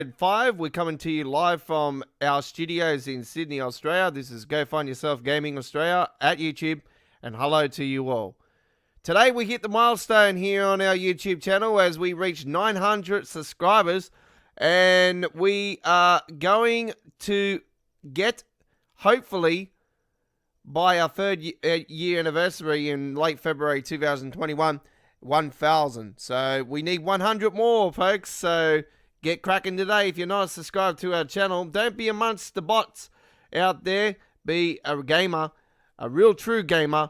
5. We're coming to you live from our studios in Sydney, Australia. This is Go Find Yourself Gaming Australia at YouTube, and hello to you all. Today we hit the milestone here on our YouTube channel as we reach 900 subscribers, and we are going to get, hopefully, by our third year anniversary in late February 2021, 1,000. So we need 100 more, folks. So get cracking today. If you're not subscribed to our channel, don't be amongst the bots out there. Be a gamer, a real true gamer,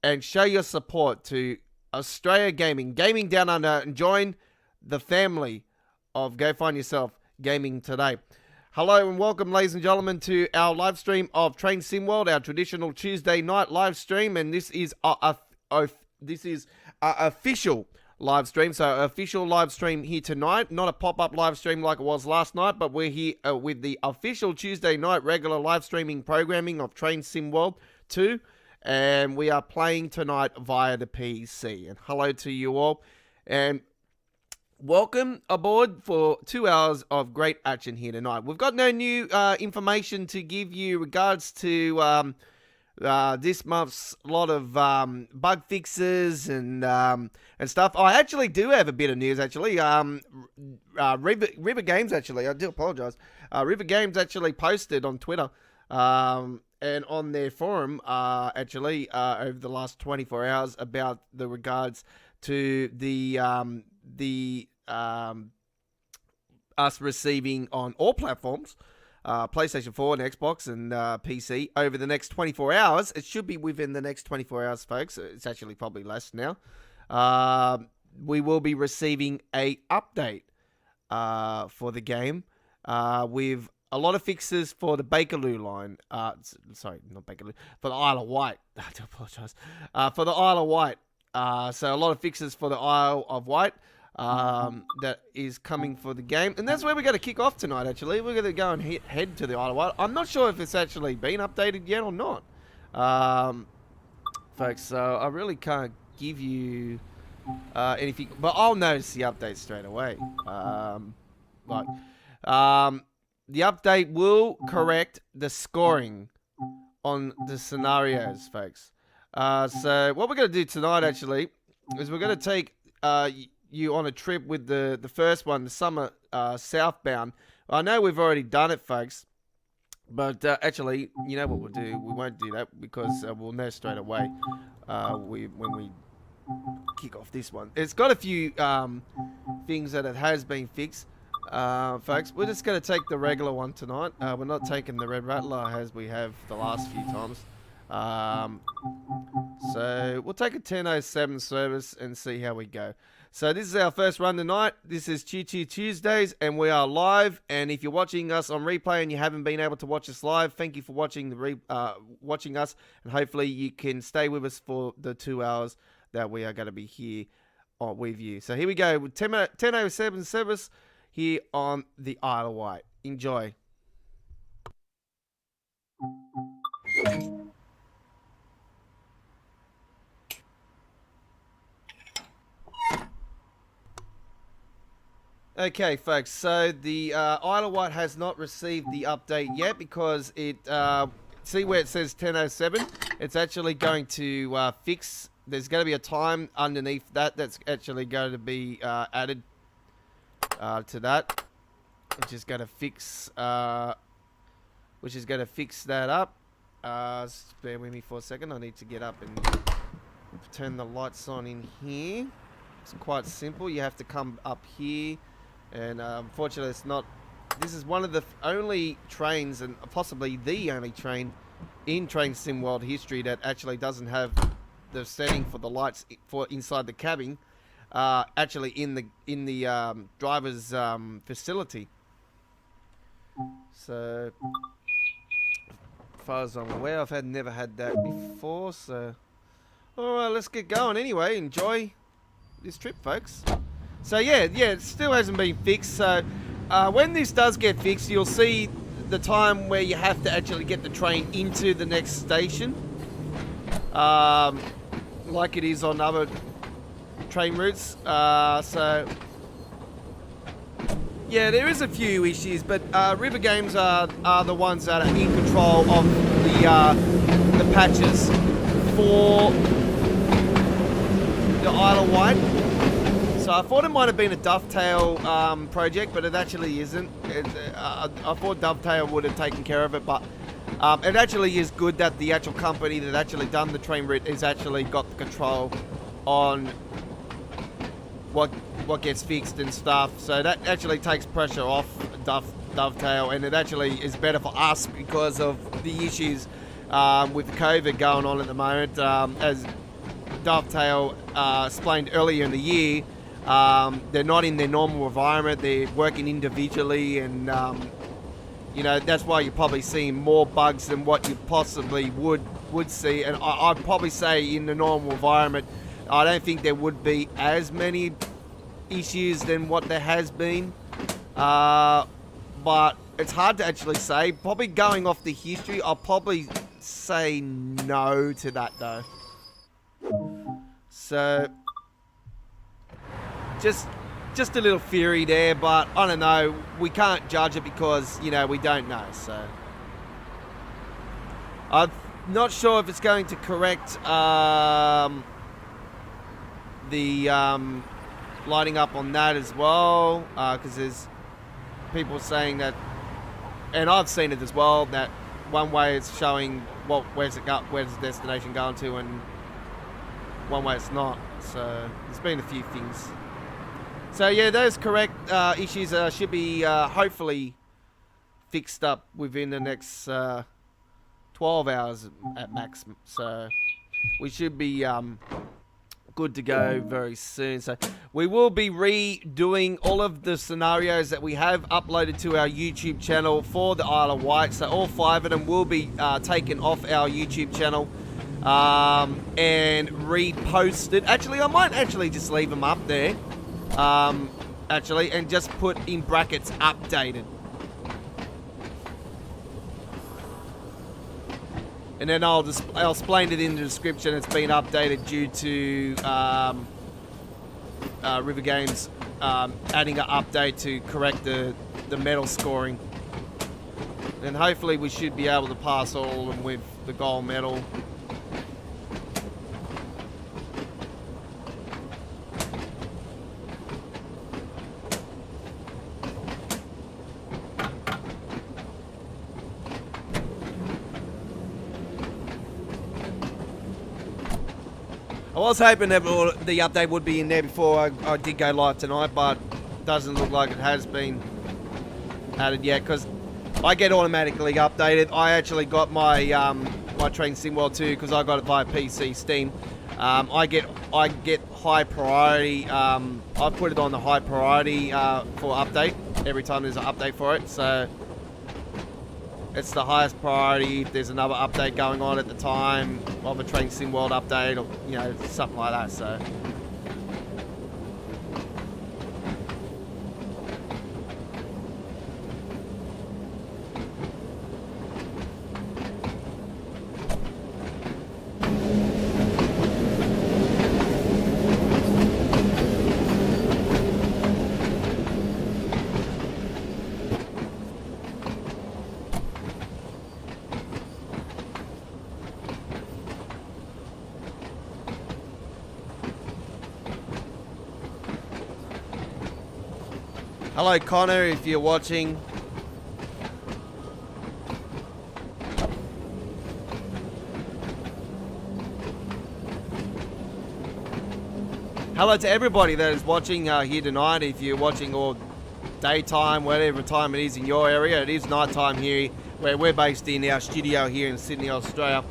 and show your support to Australia Gaming Down Under, and join the family of Go Find Yourself Gaming today. Hello and welcome, ladies and gentlemen, to our live stream of Train Sim World, our traditional Tuesday night live stream, and this is a official live stream. So official live stream here tonight, not a pop-up live stream like it was last night, but we're here with the official Tuesday night regular live streaming programming of Train Sim World 2, and we are playing tonight via the PC. And hello to you all, and welcome aboard for 2 hours of great action here tonight. We've got no new information to give you regards to this month's lot of bug fixes and stuff. I actually do have a bit of news, actually. River Games, actually, I do apologize. River Games actually posted on Twitter and on their forum, actually, over the last 24 hours about the regards to the us receiving on all platforms, PlayStation 4 and Xbox and PC, over the next 24 hours. It should be within the next 24 hours, folks. It's actually probably less now. We will be receiving a update for the game with a lot of fixes for the Bakerloo line. Sorry, not Bakerloo. For the Isle of Wight. I do apologize. For the Isle of Wight. So a lot of fixes for the Isle of Wight. That is coming for the game, and that's where we're going to kick off tonight. Actually, we're going to go and head to the Isle of Wight. I'm not sure if it's actually been updated yet or not, folks. So I really can't give you anything, but I'll notice the update straight away. The update will correct the scoring on the scenarios, folks. So what we're going to do tonight, actually, is we're going to take you on a trip with the first one, the summer southbound. I know we've already done it, folks, but actually, you know what we'll do? We won't do that because we'll know straight away when we kick off this one. It's got a few things that it has been fixed, folks. We're just going to take the regular one tonight. We're not taking the Red Rattler as we have the last few times. So we'll take a 10:07 service and see how we go. So this is our first run tonight. This is Choo Choo Tuesdays, and we are live. And if you're watching us on replay and you haven't been able to watch us live, thank you for watching watching us, and hopefully you can stay with us for the 2 hours that we are going to be here with you. So here we go with 10:07 service here on the Isle of Wight. Enjoy. Okay, folks, so the Isle of Wight has not received the update yet because it, see where it says 10:07? It's actually going to fix, there's going to be a time underneath that that's actually going to be added to that, which is going to fix, that up. Bear with me for a second, I need to get up and turn the lights on in here. It's quite simple, you have to come up here. And unfortunately, it's not. This is one of the only trains, and possibly the only train in Train Sim World history that actually doesn't have the setting for the lights for inside the cabin, actually in the driver's facility. So, as far as I'm aware, I've never had that before. So, all right, let's get going. Anyway, enjoy this trip, folks. So yeah, it still hasn't been fixed. So when this does get fixed, you'll see the time where you have to actually get the train into the next station, like it is on other train routes. So Yeah, there is a few issues, but River Games are the ones that are in control of the patches for the Isle of Wight. So I thought it might have been a Dovetail project, but it actually isn't. I thought Dovetail would have taken care of it, but it actually is good that the actual company that actually done the train route has actually got the control on what gets fixed and stuff. So that actually takes pressure off Dovetail, and it actually is better for us because of the issues with COVID going on at the moment. As Dovetail explained earlier in the year, they're not in their normal environment. They're working individually, and you know, that's why you're probably seeing more bugs than what you possibly would see. And I'd probably say in the normal environment, I don't think there would be as many issues than what there has been. But it's hard to actually say. Probably going off the history, I'll probably say no to that though. So just a little theory there, but I don't know. We can't judge it because, you know, we don't know. So I'm not sure if it's going to correct the lighting up on that as well, because there's people saying that, and I've seen it as well, that one way it's showing where's the destination going to, and one way it's not. So there's been a few things. So yeah, those correct issues should be hopefully fixed up within the next 12 hours at max. So we should be good to go very soon. So we will be redoing all of the scenarios that we have uploaded to our YouTube channel for the Isle of Wight. So all 5 of them will be taken off our YouTube channel and reposted. Actually, I might actually just leave them up there. Actually, and just put in brackets updated. And then I'll explain it in the description. It's been updated due to River Games adding an update to correct the medal scoring. And hopefully we should be able to pass all of them with the gold medal. I was hoping that the update would be in there before I did go live tonight, but it doesn't look like it has been added yet, because I get automatically updated. I actually got my my Train SimWorld 2 because I got it via PC Steam. I get high priority. I put it on the high priority for update every time there's an update for it. So it's the highest priority if there's another update going on at the time of a Train SimWorld update, or, you know, something like that. So hello Connor, if you're watching. Hello to everybody that is watching here tonight. If you're watching all daytime, whatever time it is in your area, it is nighttime here, where we're based in our studio here in Sydney, Australia.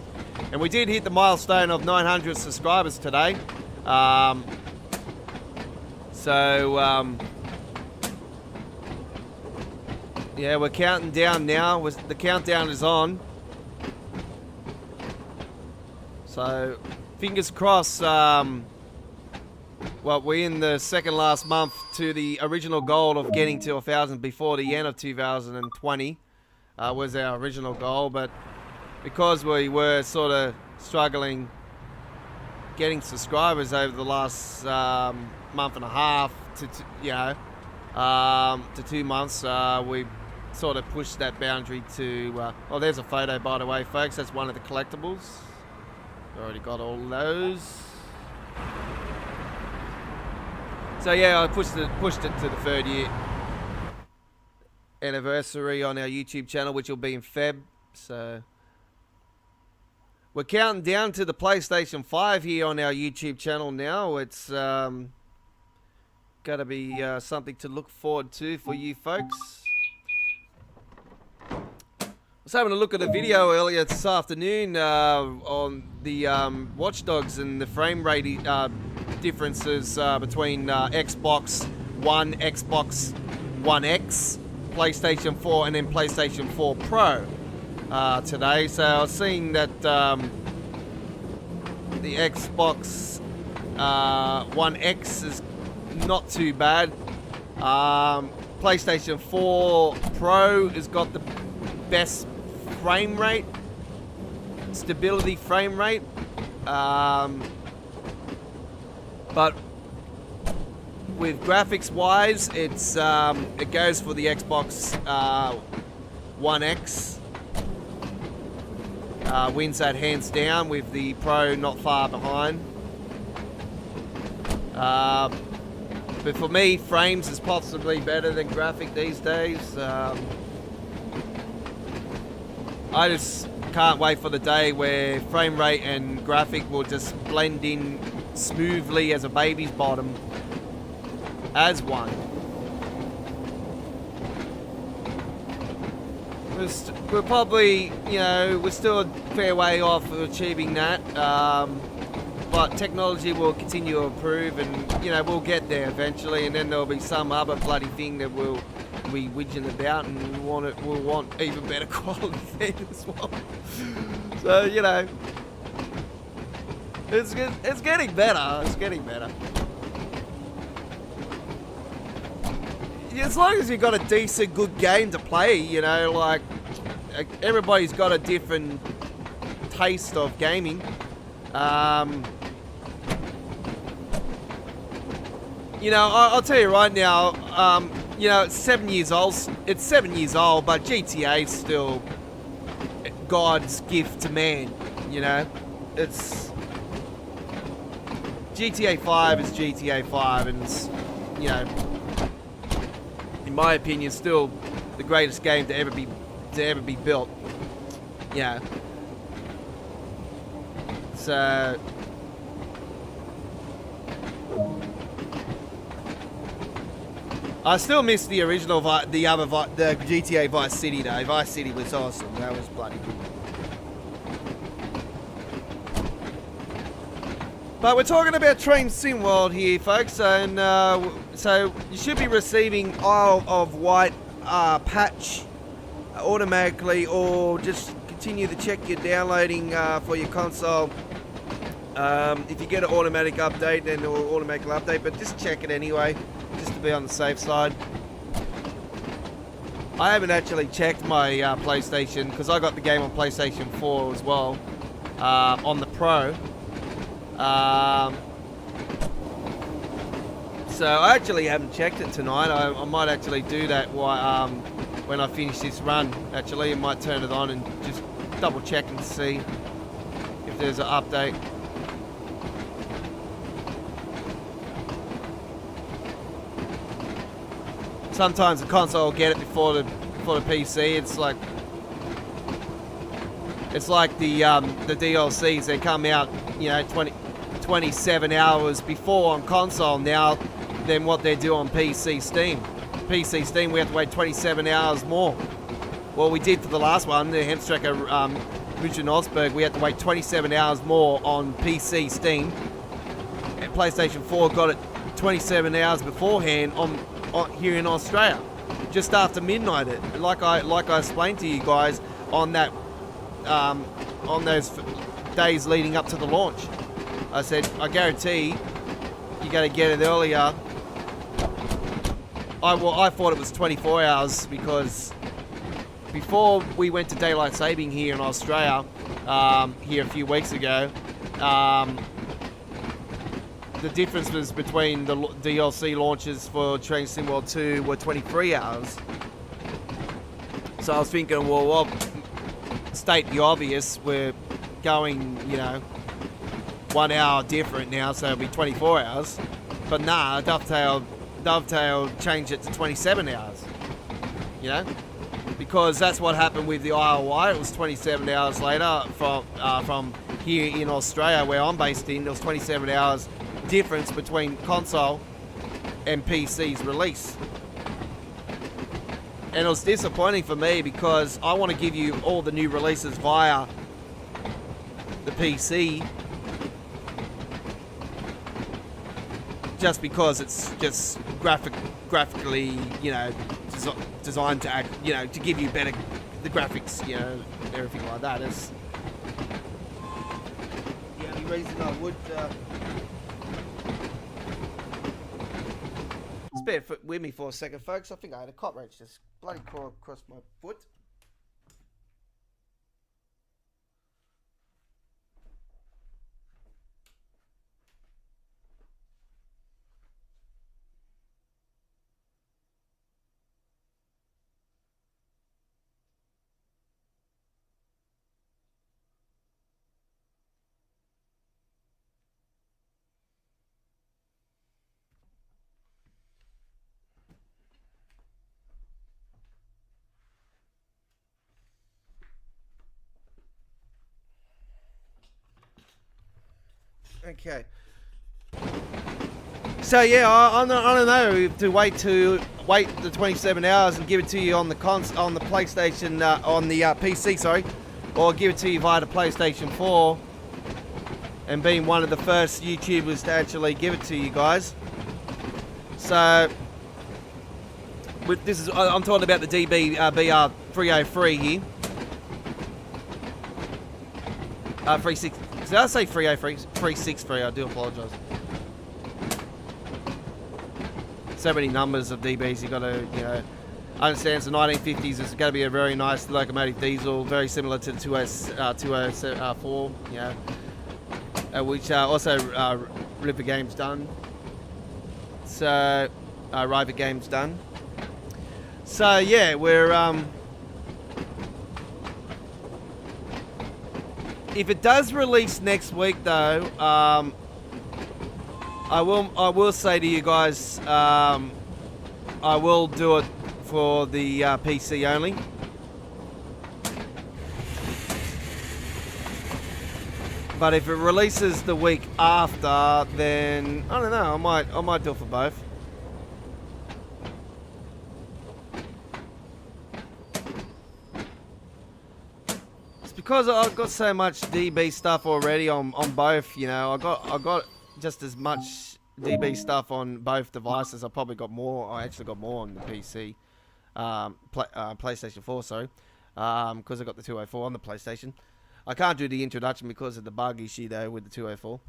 And we did hit the milestone of 900 subscribers today. Yeah, we're counting down now. The countdown is on. So, fingers crossed. Well, we're in the second last month to the original goal of getting to 1,000 before the end of 2020. Was our original goal, but because we were sort of struggling getting subscribers over the last month and a half, you know, to 2 months. We sort of pushed that boundary to... oh, there's a photo, by the way, folks. That's one of the collectibles. Already got all those. So yeah, I pushed it to the 3rd year anniversary on our YouTube channel, which will be in Feb. So we're counting down to the PlayStation 5 here on our YouTube channel now. It's got to be something to look forward to for you folks. I was having a look at a video earlier this afternoon on the Watch Dogs and the frame rate differences between Xbox One, Xbox One X, PlayStation 4, and then PlayStation 4 Pro today. So I was seeing that the Xbox One X is not too bad. PlayStation 4 Pro has got the best frame rate, stability frame rate, but with graphics wise, it's it goes for the Xbox One X. Wins that hands down, with the Pro not far behind. But for me, frames is possibly better than graphic these days. I just can't wait for the day where frame rate and graphic will just blend in smoothly as a baby's bottom as one. We're probably, we're still a fair way off of achieving that, but technology will continue to improve, and we'll get there eventually, and then there'll be some other bloody thing that we'll be whinging about, and we'll want even better quality then as well. So it's getting better. It's getting better. As long as you've got a decent, good game to play, like everybody's got a different taste of gaming. I'll tell you right now, it's 7 years old. It's 7 years old, but GTA is still God's gift to man. It's GTA 5 is GTA 5, and it's, in my opinion, still the greatest game to ever be built. Yeah. So. I still miss the original, the GTA Vice City though. Vice City was awesome. That was bloody good. But we're talking about Train Sim World here, folks, and so you should be receiving Isle of Wight patch automatically, or just continue to check your downloading for your console. If you get an automatic update, then it'll automatically update, but just check it anyway, just to be on the safe side. I haven't actually checked my PlayStation, because I got the game on PlayStation 4 as well, on the Pro. So I actually haven't checked it tonight. I might actually do that when I finish this run. Actually, I might turn it on and just double check and see if there's an update. Sometimes the console will get it before the PC. It's like the DLCs. They come out, 27 hours before on console now than what they do on PC Steam. PC Steam, we have to wait 27 hours more. Well, we did for the last one, the Hemstrecker Richard Osberg. We had to wait 27 hours more on PC Steam. And PlayStation 4 got it 27 hours beforehand on here in Australia, just after midnight. Like I explained to you guys on that on those days leading up to the launch. I said, I guarantee you got to get it earlier. I thought it was 24 hours, because before we went to daylight saving here in Australia, here a few weeks ago, the differences between the DLC launches for Train Sim World 2 were 23 hours. So I was thinking, well, state the obvious, we're going, 1 hour different now, so it'll be 24 hours. But nah, Dovetail changed it to 27 hours, because that's what happened with the ILY. It was 27 hours later from here in Australia, where I'm based in. There was 27 hours difference between console and PC's release. And it was disappointing for me because I want to give you all the new releases via the PC, just because it's just graphically, designed to act, to give you better the graphics, everything like that. It's the only reason I would. Just bear with me for a second, folks. I think I had a cockroach just bloody crawl across my foot. Okay. So yeah, I don't know to wait the 27 hours and give it to you on the PlayStation on the PC, sorry, or give it to you via the PlayStation 4, and being one of the first YouTubers to actually give it to you guys. So with I'm talking about the DB BR 303 here. 36. Did I say 303? 363, I do apologise. So many numbers of DBs you got to, I understand it's the 1950s. It's going to be a very nice locomotive diesel, very similar to the 204, which also River Games done. So, River Games done. So yeah, we're if it does release next week, though, I will say to you guys, I will do it for the PC only. But if it releases the week after, then I don't know. I might do it for both. Because I've got so much DB stuff already on both, I got just as much DB stuff on both devices. I probably got more. I actually got more on the PC, PlayStation 4, sorry, because I got the 204 on the PlayStation. I can't do the introduction because of the bug issue though with the 204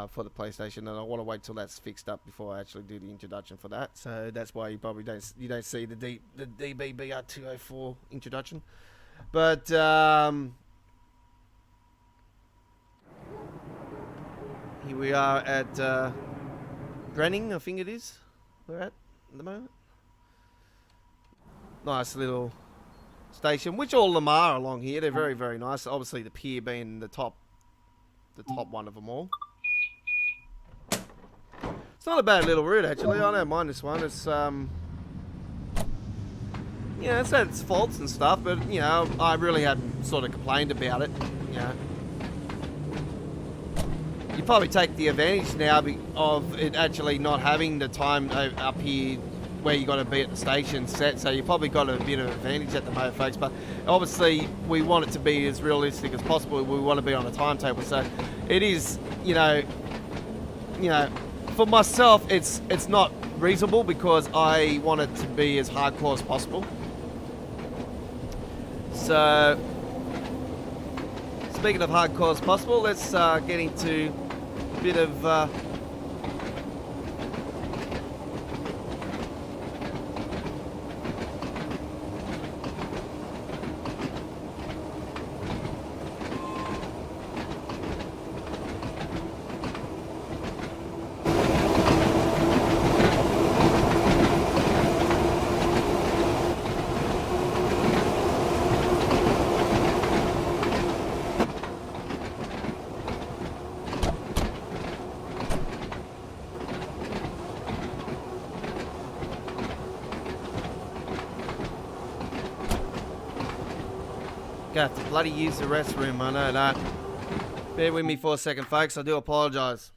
for the PlayStation, and I want to wait till that's fixed up before I actually do the introduction for that. So that's why you probably don't see the DB BR 204 introduction, but. Here we are at Brenning, I think it is. We're at the moment. Nice little station, which all of them are along here. They're very, very nice. Obviously, the pier being the top one of them all. It's not a bad little route actually. I don't mind this one. It's it's had its faults and stuff, but I really hadn't sort of complained about it. You probably take the advantage now of it actually not having the time up here where you got to be at the station set, so you probably got a bit of advantage at the moment, folks. But obviously, we want it to be as realistic as possible. We want to be on a timetable, so it is, for myself, it's not reasonable because I want it to be as hardcore as possible. So, speaking of hardcore as possible, let's get into a bit of Gonna have to bloody use the restroom, I know that. Bear with me for a second, folks. I do apologise.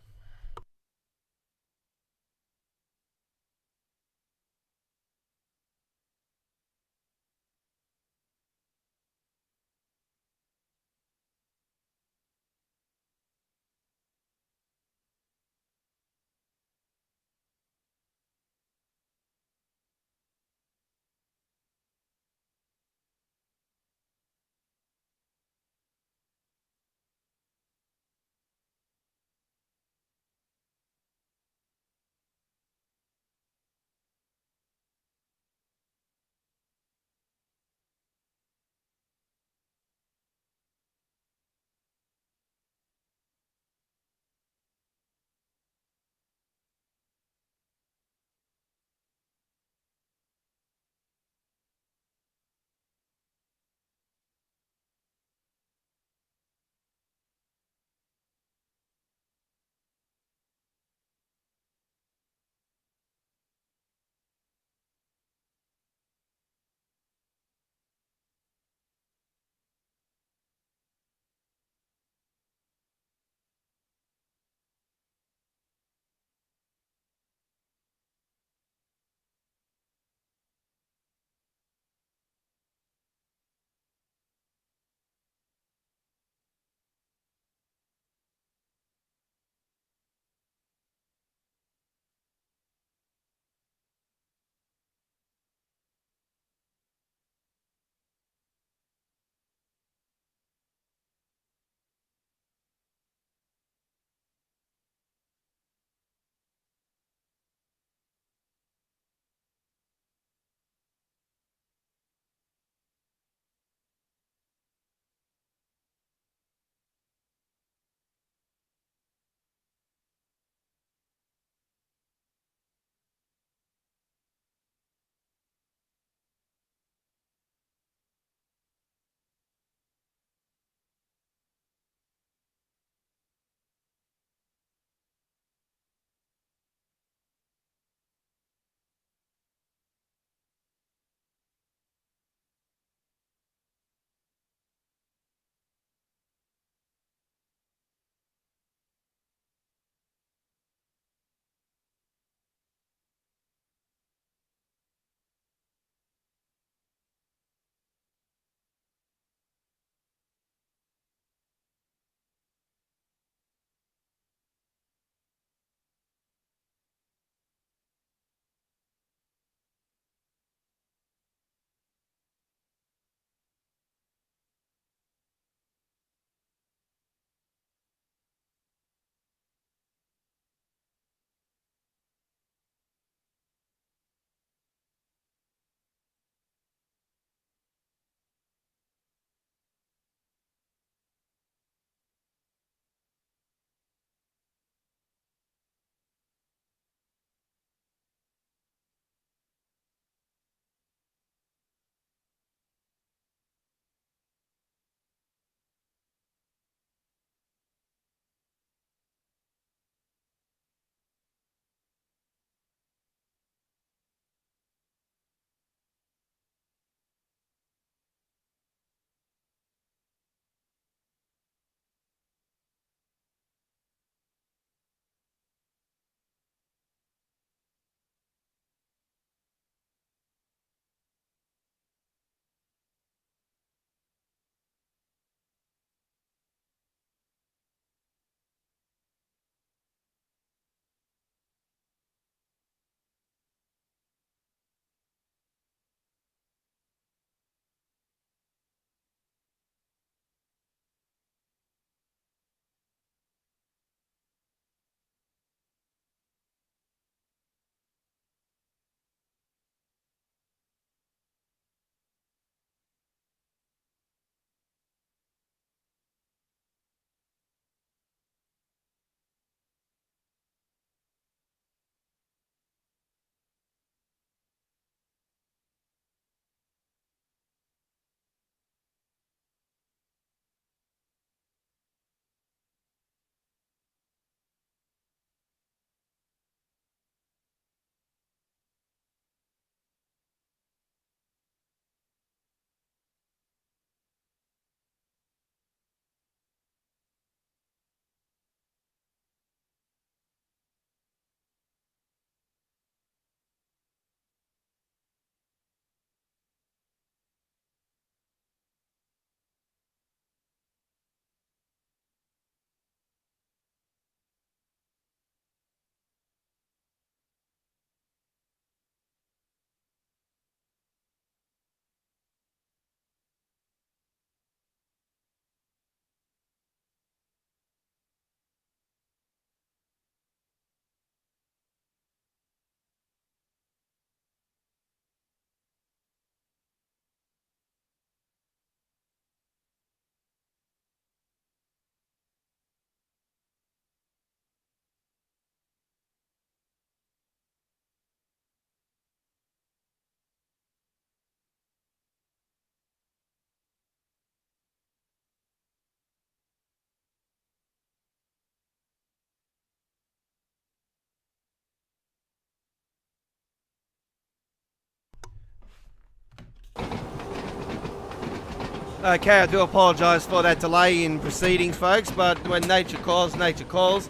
Okay, I do apologise for that delay in proceedings, folks, but when nature calls, nature calls.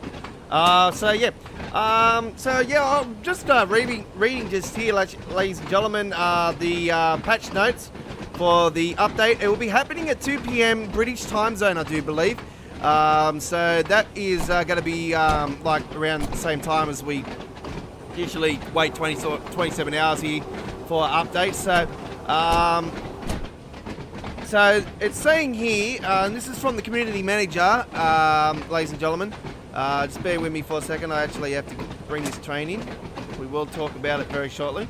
I'm just reading just here, ladies and gentlemen, the patch notes for the update. It will be happening at 2 p.m. British time zone, I do believe. So that is going to be like around the same time as we usually wait 27 hours here for updates. So it's saying here, and this is from the community manager, ladies and gentlemen. Just bear with me for a second. I actually have to bring this train in. We will talk about it very shortly.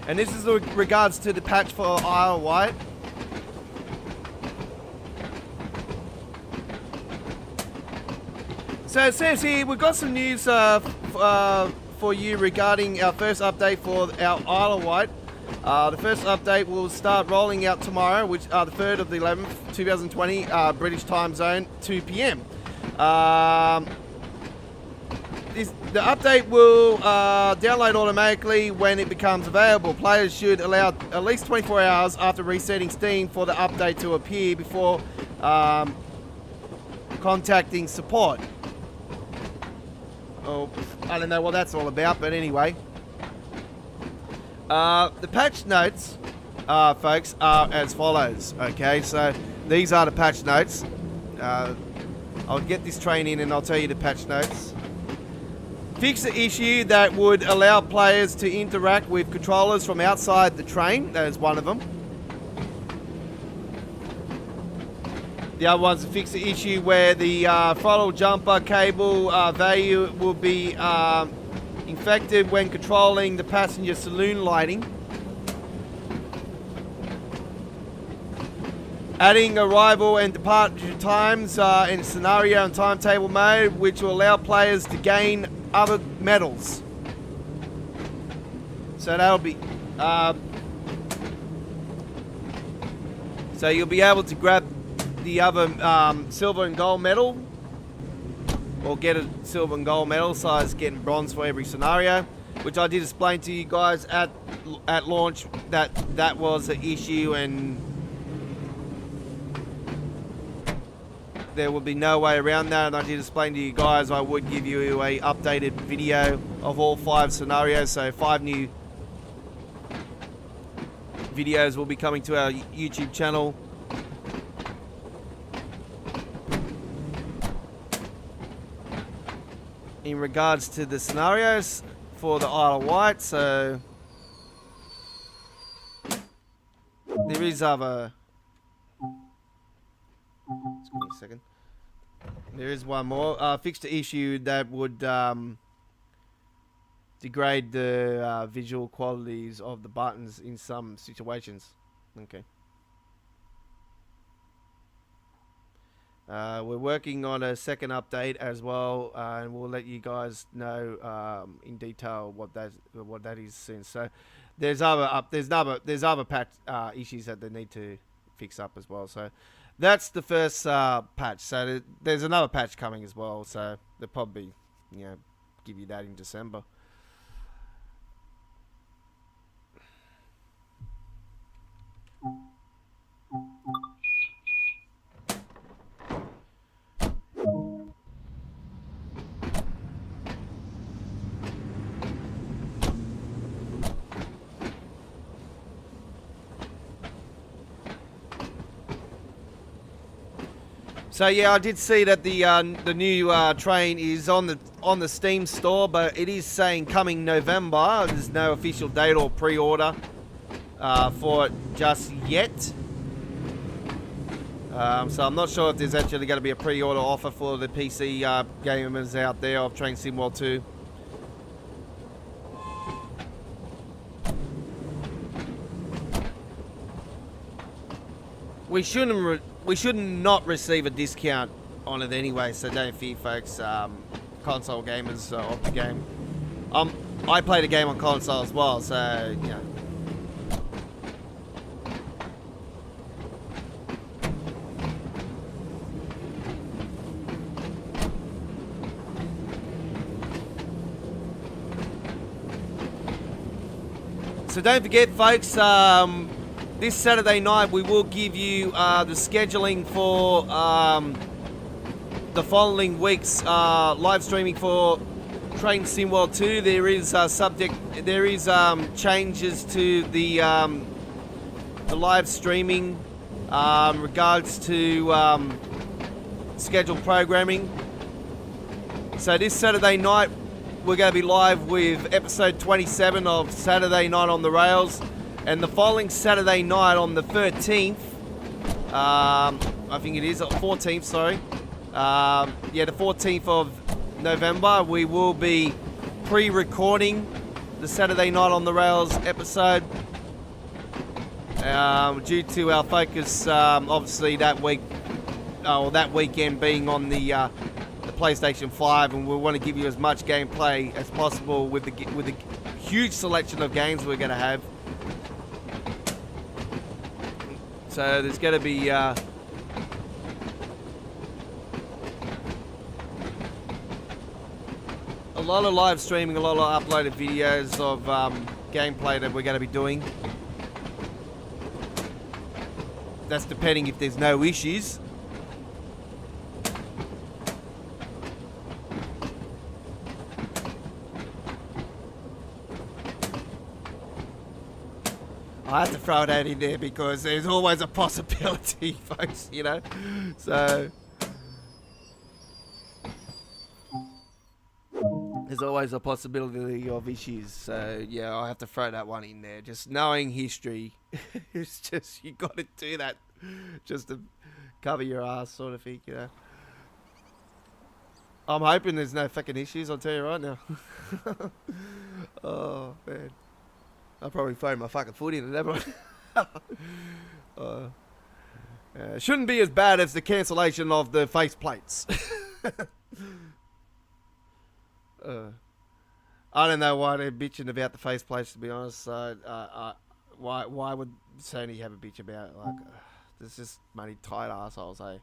And this is with regards to the patch for Isle of Wight. So it says here, we've got some news for you regarding our first update for our Isle of Wight. The first update will start rolling out tomorrow, which the 3rd of the 11th, 2020, British time zone, 2 p.m. The update will download automatically when it becomes available. Players should allow at least 24 hours after resetting Steam for the update to appear before contacting support. Oh, I don't know what that's all about, but anyway. The patch notes, folks, are as follows. Okay, so these are the patch notes. I'll get this train in and I'll tell you the patch notes. Fix the issue that would allow players to interact with controllers from outside the train. That is one of them. The other one's to fix the issue where the throttle jumper cable value will be infected when controlling the passenger saloon lighting. Adding arrival and departure times in scenario and timetable mode, which will allow players to gain other medals. So that'll be... so you'll be able to grab the other silver and gold medal, or get a silver and gold medal, so it's getting bronze for every scenario, which I did explain to you guys at launch that was an issue, and there would be no way around that. And I did explain to you guys I would give you a updated video of all 5 scenarios, so 5 new videos will be coming to our YouTube channel. In regards to the scenarios for the Isle of Wight, so there is other. Just give me a second. There is one more. Fix the issue that would degrade the visual qualities of the buttons in some situations. Okay. We're working on a second update as well, and we'll let you guys know in detail what that is soon. So there's other patch issues that they need to fix up as well. So that's the first patch. So there's another patch coming as well. So they'll probably give you that in December. So yeah, I did see that the new train is on the Steam store, but it is saying coming November. There's no official date or pre-order for it just yet. So I'm not sure if there's actually going to be a pre-order offer for the PC gamers out there of Train Sim World 2. We should not receive a discount on it anyway, so don't fear, folks. Console gamers of the game. I play the game on console as well, so you know. So don't forget, folks, this Saturday night we will give you the scheduling for the following week's live streaming for Train Sim World 2. There is changes to the live streaming regards to scheduled programming. So this Saturday night we're going to be live with episode 27 of Saturday Night on the Rails, and the following Saturday night on the 13th, I think it is, 14th, sorry. Yeah, the 14th of November, we will be pre-recording the Saturday Night on the Rails episode. Due to our focus, obviously that week, or that weekend being on the PlayStation 5, and we want to give you as much gameplay as possible with the huge selection of games we're going to have. So there's going to be a lot of live streaming, a lot of uploaded videos of gameplay that we're going to be doing. That's depending if there's no issues. I have to throw that in there because there's always a possibility, folks, you know. So there's always a possibility of issues. So yeah, I have to throw that one in there. Just knowing history, it's just, you got to do that just to cover your ass, sort of thing, you know. I'm hoping there's no fucking issues, I'll tell you right now. Oh man, I'll probably throw my fucking foot in it, everyone. Shouldn't be as bad as the cancellation of the face plates. I don't know why they're bitching about the face plates, to be honest. Why would Sony have a bitch about it? Like, there's just money tight assholes, eh?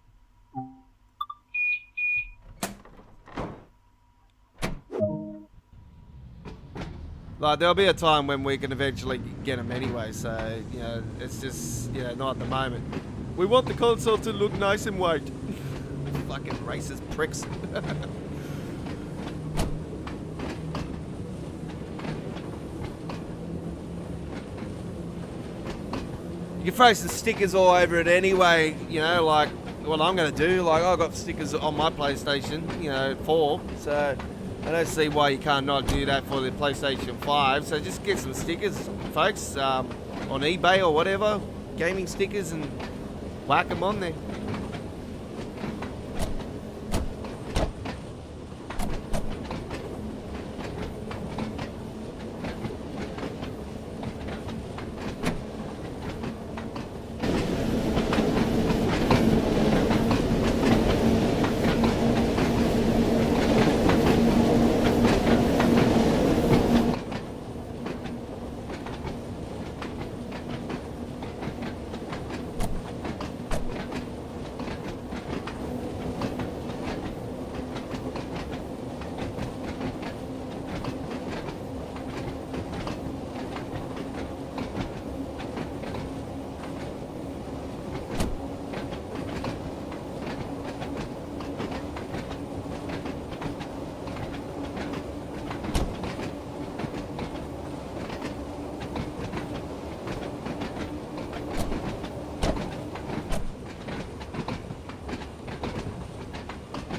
Like, there'll be a time when we can eventually get them anyway, so, you know, it's just, you know, not at the moment. We want the console to look nice and white. Fucking racist pricks. You can throw some stickers all over it anyway, you know, like what I'm going to do. Like, I've got stickers on my PlayStation, you know, 4, so I don't see why you can't not do that for the PlayStation 5. So just get some stickers, folks, on eBay or whatever, gaming stickers, and whack them on there.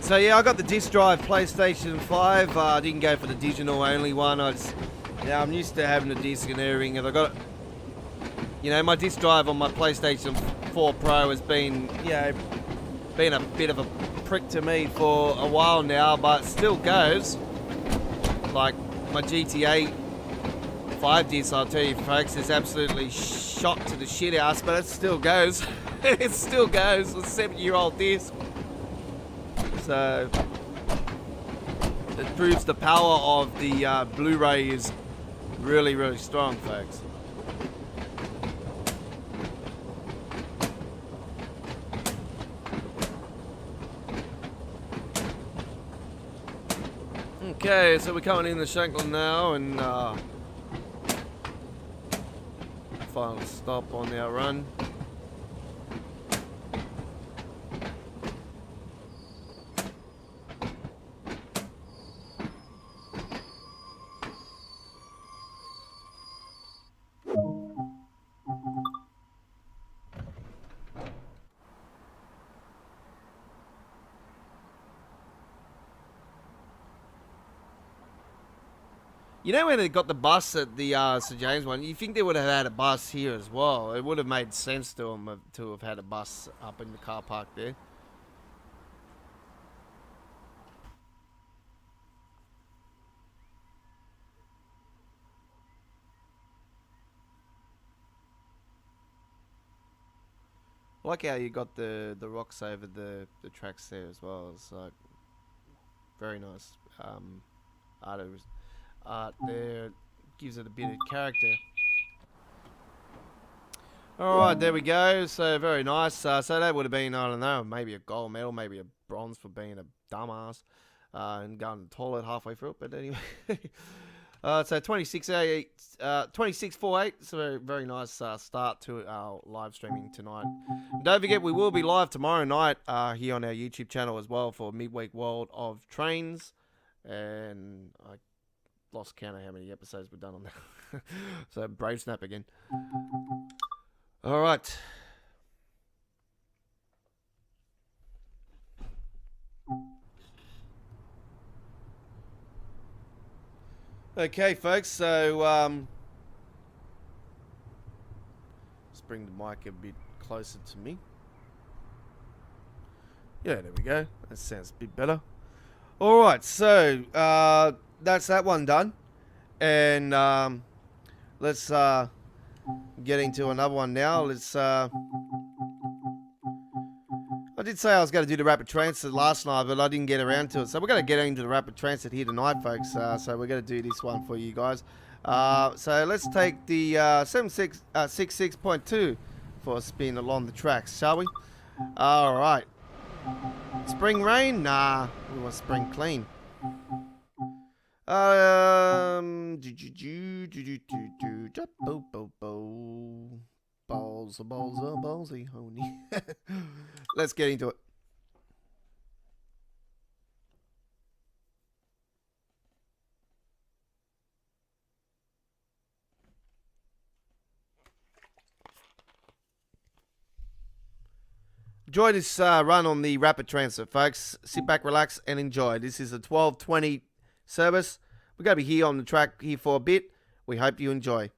So yeah, I got the disc drive PlayStation 5. I didn't go for the digital only one. I'm used to having a disc and everything, and I got, you know, my disc drive on my PlayStation 4 Pro has been, you know, been a bit of a prick to me for a while now, but it still goes. Like my GTA 5 disc, I'll tell you folks, is absolutely shot to the shit house, but it still goes. It still goes. It's a 7-year-old disc. So it proves the power of the Blu-ray is really, really strong, folks. Okay, so we're coming in the Shanklin now, and final stop on our run. You know when they got the bus at the St James one, you think they would have had a bus here as well. It would have made sense to them to have had a bus up in the car park there. I like how you got the rocks over the tracks there as well. It's like very nice. Art there gives it a bit of character. Alright, there we go. So very nice. So that would have been, I don't know, maybe a gold medal, maybe a bronze for being a dumbass and going to the toilet halfway through it. But anyway. So 26.48. It's a very, very nice start to our live streaming tonight. And don't forget, we will be live tomorrow night here on our YouTube channel as well for Midweek World of Trains. And I lost count of how many episodes we've done on that. So brave snap again. All right. Okay, folks. So let's bring the mic a bit closer to me. Yeah, there we go. That sounds a bit better. All right. So that's that one done, and let's get into another one now. Let's. I did say I was going to do the rapid transit last night, but I didn't get around to it. So we're going to get into the rapid transit here tonight, folks. So we're going to do this one for you guys. So let's take the 766.2 for a spin along the tracks, shall we? All right. Spring rain? Nah, we want spring clean. Ballsy, honey. Let's get into it. Enjoy this run on the rapid transit, folks. Sit back, relax, and enjoy. This is a 12:20 service. We're going to be here on the track here for a bit. We hope you enjoy.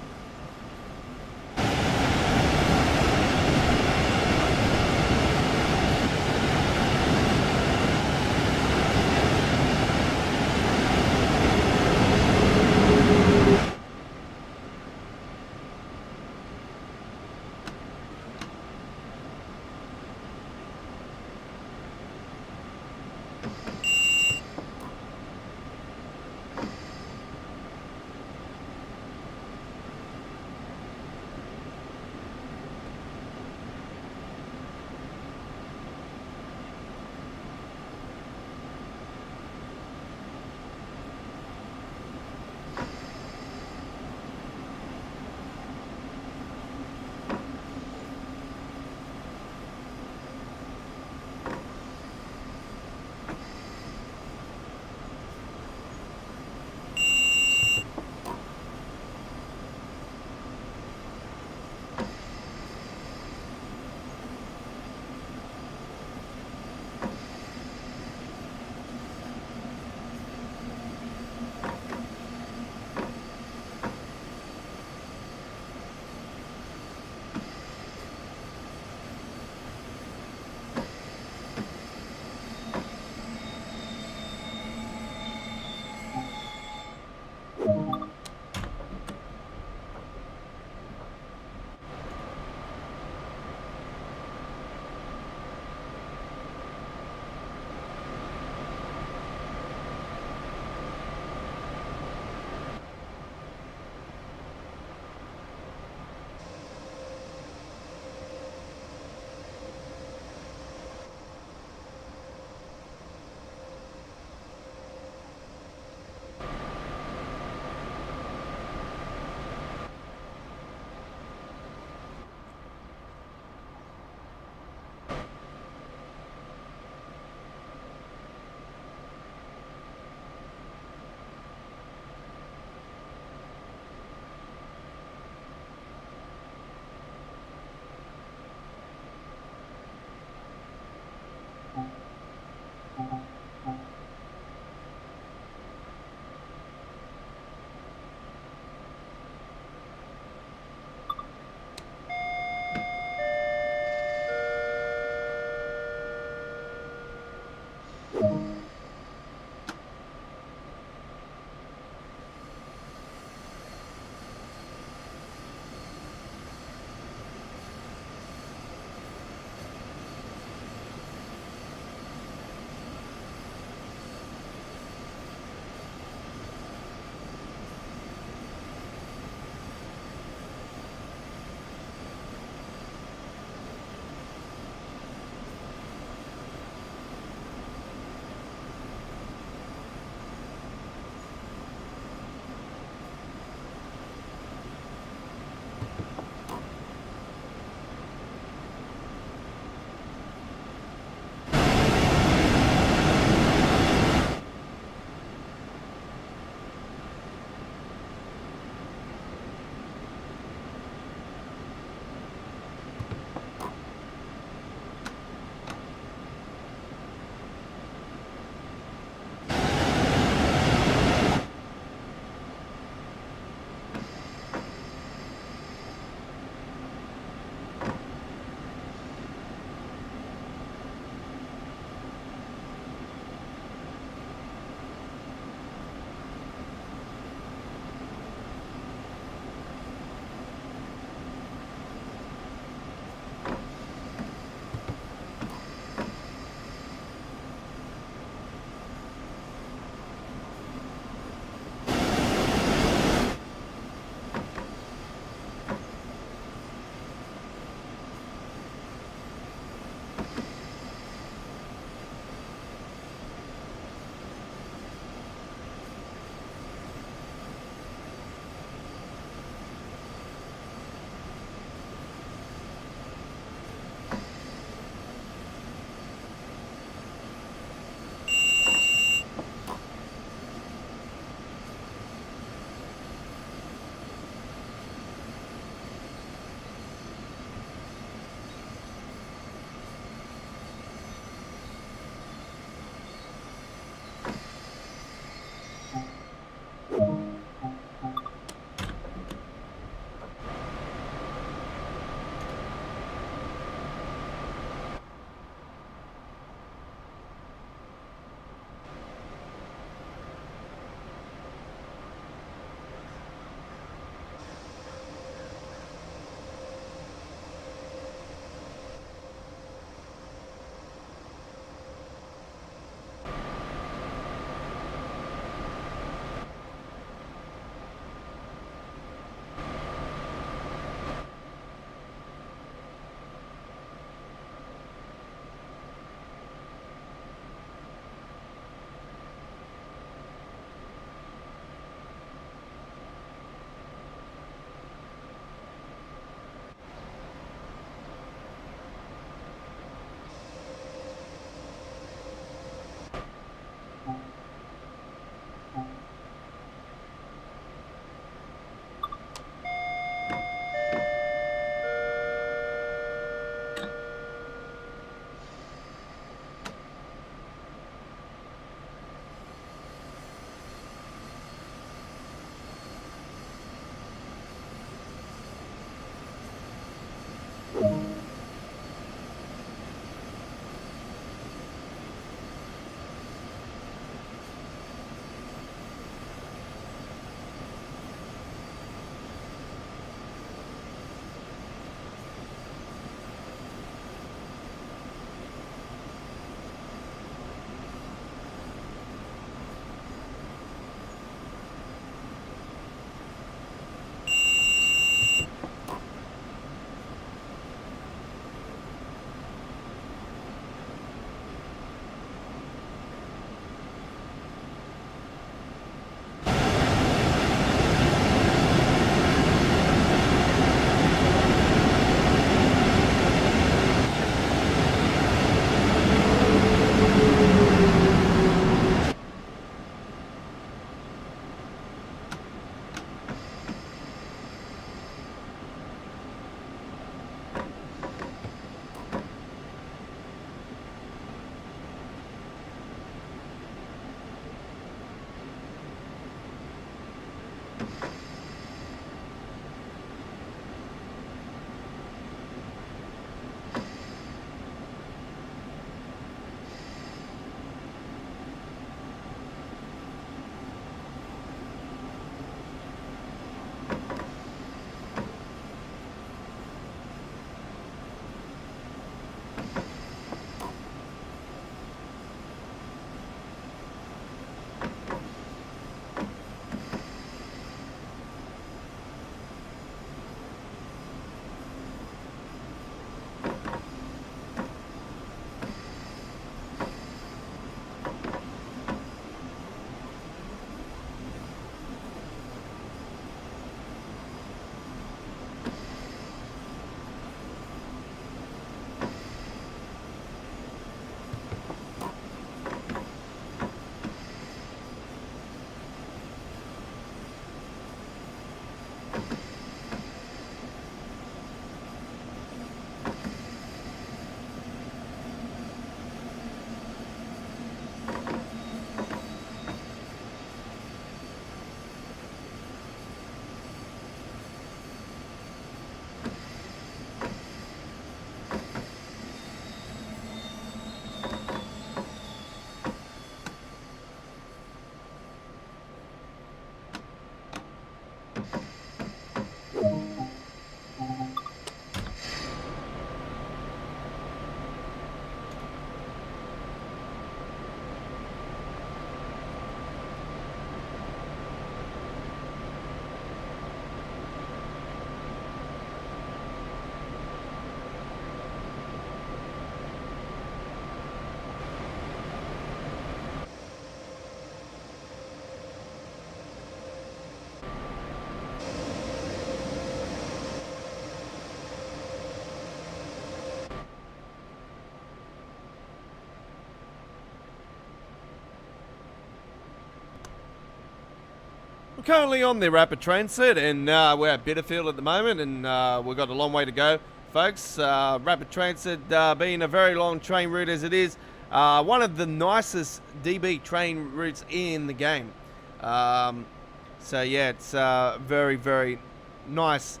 We're currently on the rapid transit, and we're at Bitterfield at the moment, and we've got a long way to go, folks. Rapid transit being a very long train route as it is, one of the nicest DB train routes in the game. So yeah, it's a very, very nice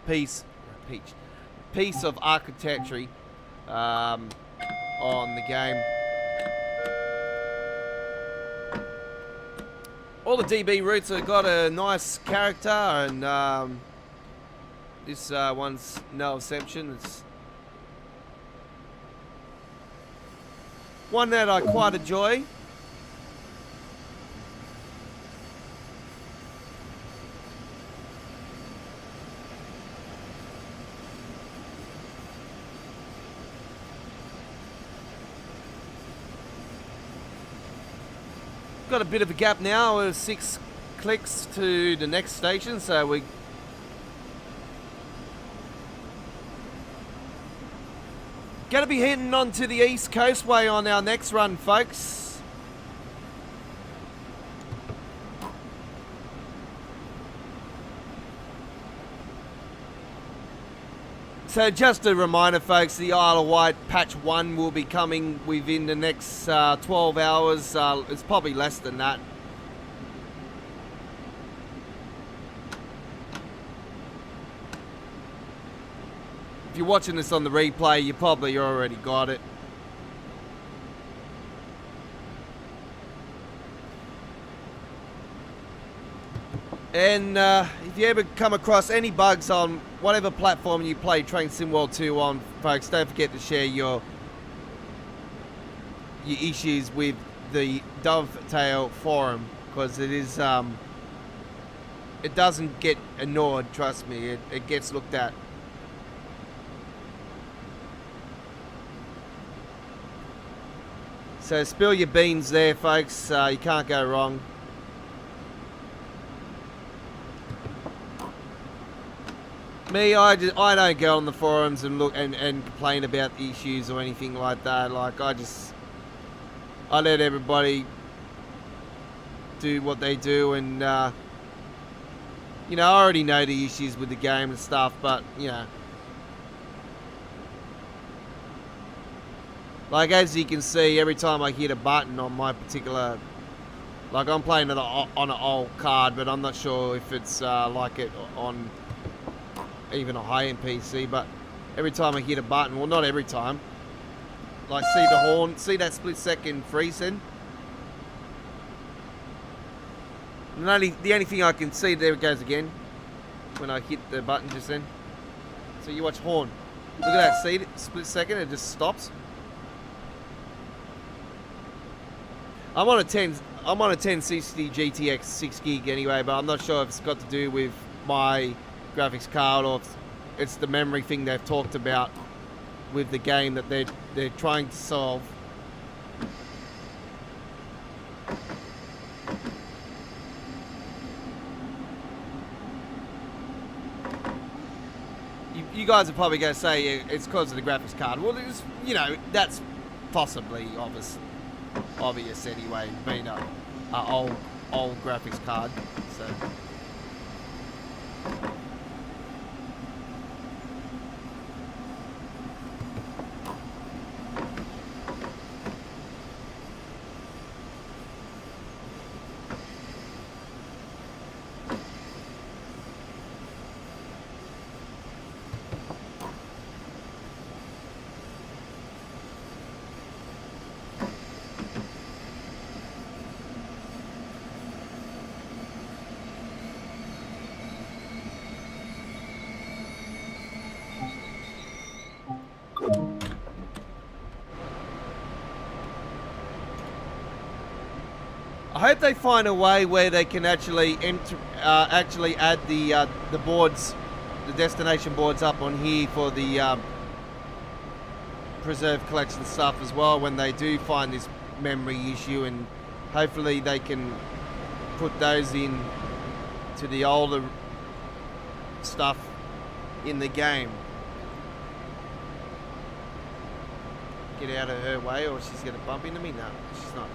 piece of architecture on the game. All the DB routes have got a nice character, and this one's no exception. It's one that I quite enjoy. Got a bit of a gap now with 6 clicks to the next station, so we gonna be heading onto the East Coastway on our next run, folks. So just a reminder, folks, the Isle of Wight patch 1 will be coming within the next 12 hours. It's probably less than that. If you're watching this on the replay, you probably already got it. And if you ever come across any bugs on whatever platform you play Train Sim World 2 on, folks, don't forget to share your issues with the Dovetail forum, because it is it doesn't get ignored, trust me, it gets looked at. So spill your beans there, folks, you can't go wrong. Me, I don't go on the forums and look and complain about the issues or anything like that. Like, I let everybody do what they do, and you know, I already know the issues with the game and stuff, but you know, like as you can see, every time I hit a button on my particular, like I'm playing on an old card, but I'm not sure if it's like it on even a high-end PC, but every time I hit a button, well, not every time, like see the horn, see that split second freezing, and the only thing I can see, there it goes again when I hit the button just then. So you watch horn, look at that, see split second, it just stops. I'm on a 1060 GTX 6 gig anyway, but I'm not sure if it's got to do with my graphics card or if it's the memory thing they've talked about with the game that they're trying to solve. You guys are probably going to say it's because of the graphics card. Well, it's, you know, that's possibly obvious anyway, being a old graphics card. So I hope they find a way where they can actually add the boards, the destination boards up on here for the preserve collection stuff as well when they do find this memory issue, and hopefully they can put those in to the older stuff in the game. Get out of her way or she's gonna bump into me. No, she's not.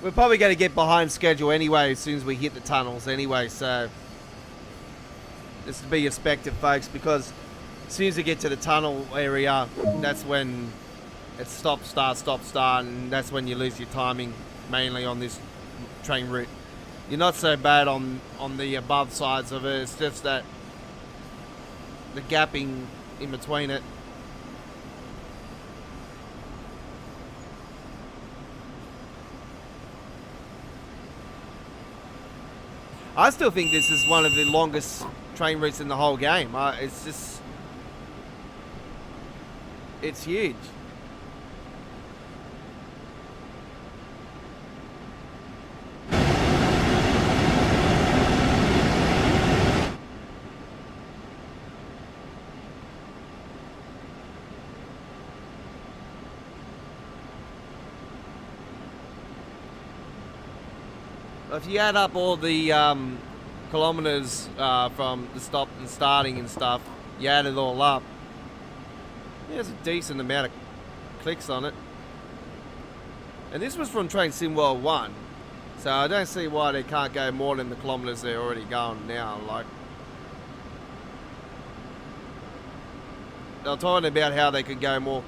We're probably going to get behind schedule anyway as soon as we hit the tunnels anyway, so this to be expected, folks, because as soon as we get to the tunnel area, that's when it's stop, start, and that's when you lose your timing, mainly on this train route. You're not so bad on the above sides of it, it's just that the gapping in between it. I still think this is one of the longest train routes in the whole game. It's huge. If you add up all the kilometers from the stop and starting and stuff, you add it all up, yeah, there's a decent amount of clicks on it. And this was from Train Sim World 1, so I don't see why they can't go more than the kilometers they're already going now. Like, they're talking about how they could go more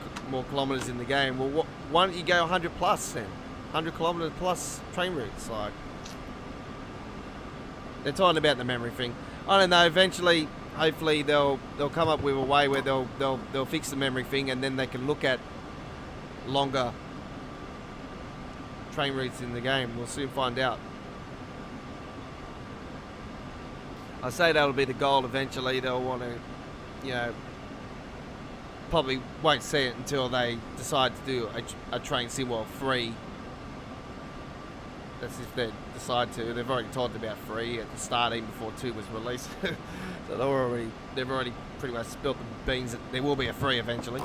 kilometers in the game. Well, why don't you go 100 plus then? 100 kilometer plus train routes, like. They're talking about the memory thing. I don't know. Eventually, hopefully, they'll come up with a way where they'll fix the memory thing, and then they can look at longer train routes in the game. We'll soon find out. I say that'll be the goal eventually. They'll want to, you know, probably won't see it until they decide to do a Train Sim World 3. That's if they decide to. They've already talked about 3 at the start, even before 2 was released. So they've already pretty much spilt the beans that there will be a 3 eventually.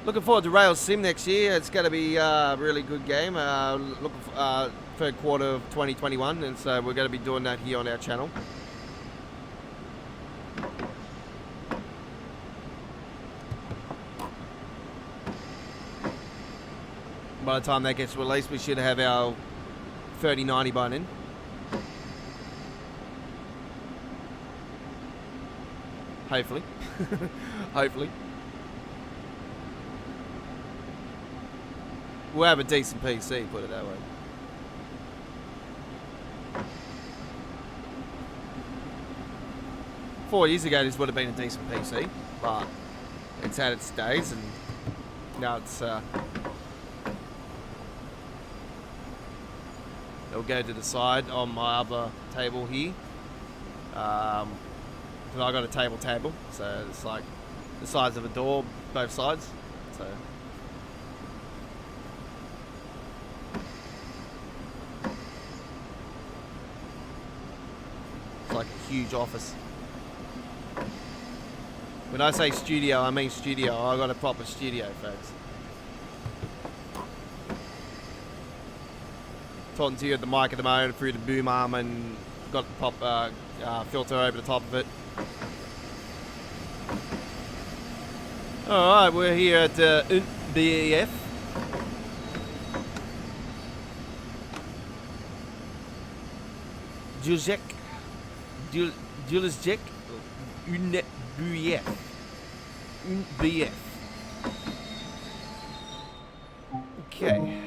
Looking forward to Rail Sim next year. It's going to be a really good game. Looking for third quarter of 2021, and so we're going to be doing that here on our channel. By the time that gets released, we should have our 3090 by then. Hopefully. Hopefully. We'll have a decent PC, put it that way. Four years ago, this would have been a decent PC, but it's had its days, and now it's it'll go to the side on my other table here. Because I got a table, so it's like the size of a door, both sides. So. Like a huge office. When I say studio, I mean studio. I got a proper studio, folks. Talking to you at the mic at the moment through the boom arm and got the pop filter over the top of it. Alright, we're here at BEF. Juljek. Juljek. Une BEF. Une BEF. Okay.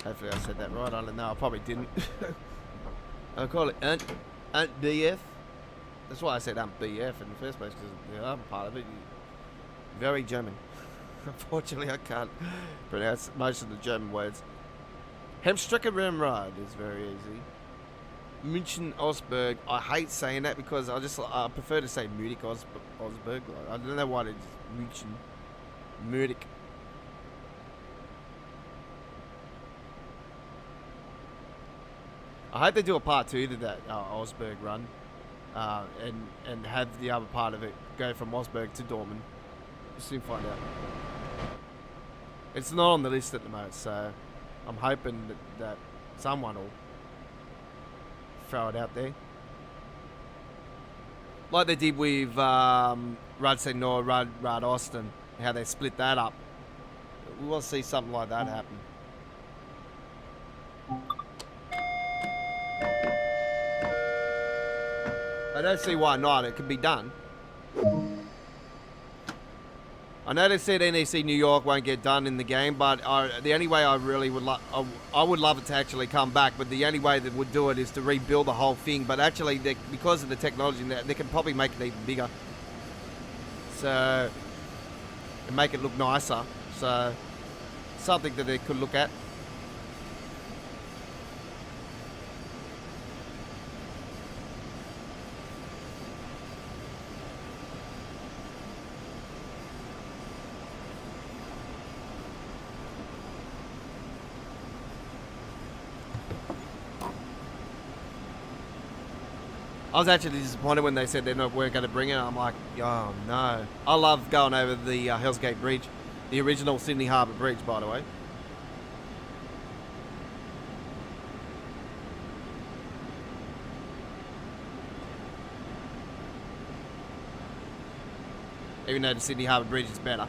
Hopefully I said that right. I don't know. I probably didn't. I call it Ant BF. That's why I said Ant BF in the first place, because the other part of it, very German. Unfortunately, I can't pronounce most of the German words. Hemstreckenrad is very easy. München Osberg. I hate saying that because I prefer to say Munich Osberg. I don't know why it's München. Munich. I hope they do a part 2 to that Osberg run, and have the other part of it go from Osberg to Dortmund. We'll soon find out. It's not on the list at the moment, so I'm hoping that someone will throw it out there, like they did with Rad Nor, Rad Austin, how they split that up. We want to see something like that happen. I don't see why not. It can be done. I know they said NEC New York won't get done in the game, but the only way I really would I would love it to actually come back, but the only way that would do it is to rebuild the whole thing. But actually, because of the technology, they can probably make it even bigger. So, and make it look nicer. So, something that they could look at. I was actually disappointed when they said they weren't going to bring it. I'm like, oh no. I love going over the Hell's Gate Bridge. The original Sydney Harbour Bridge, by the way. Even though the Sydney Harbour Bridge is better.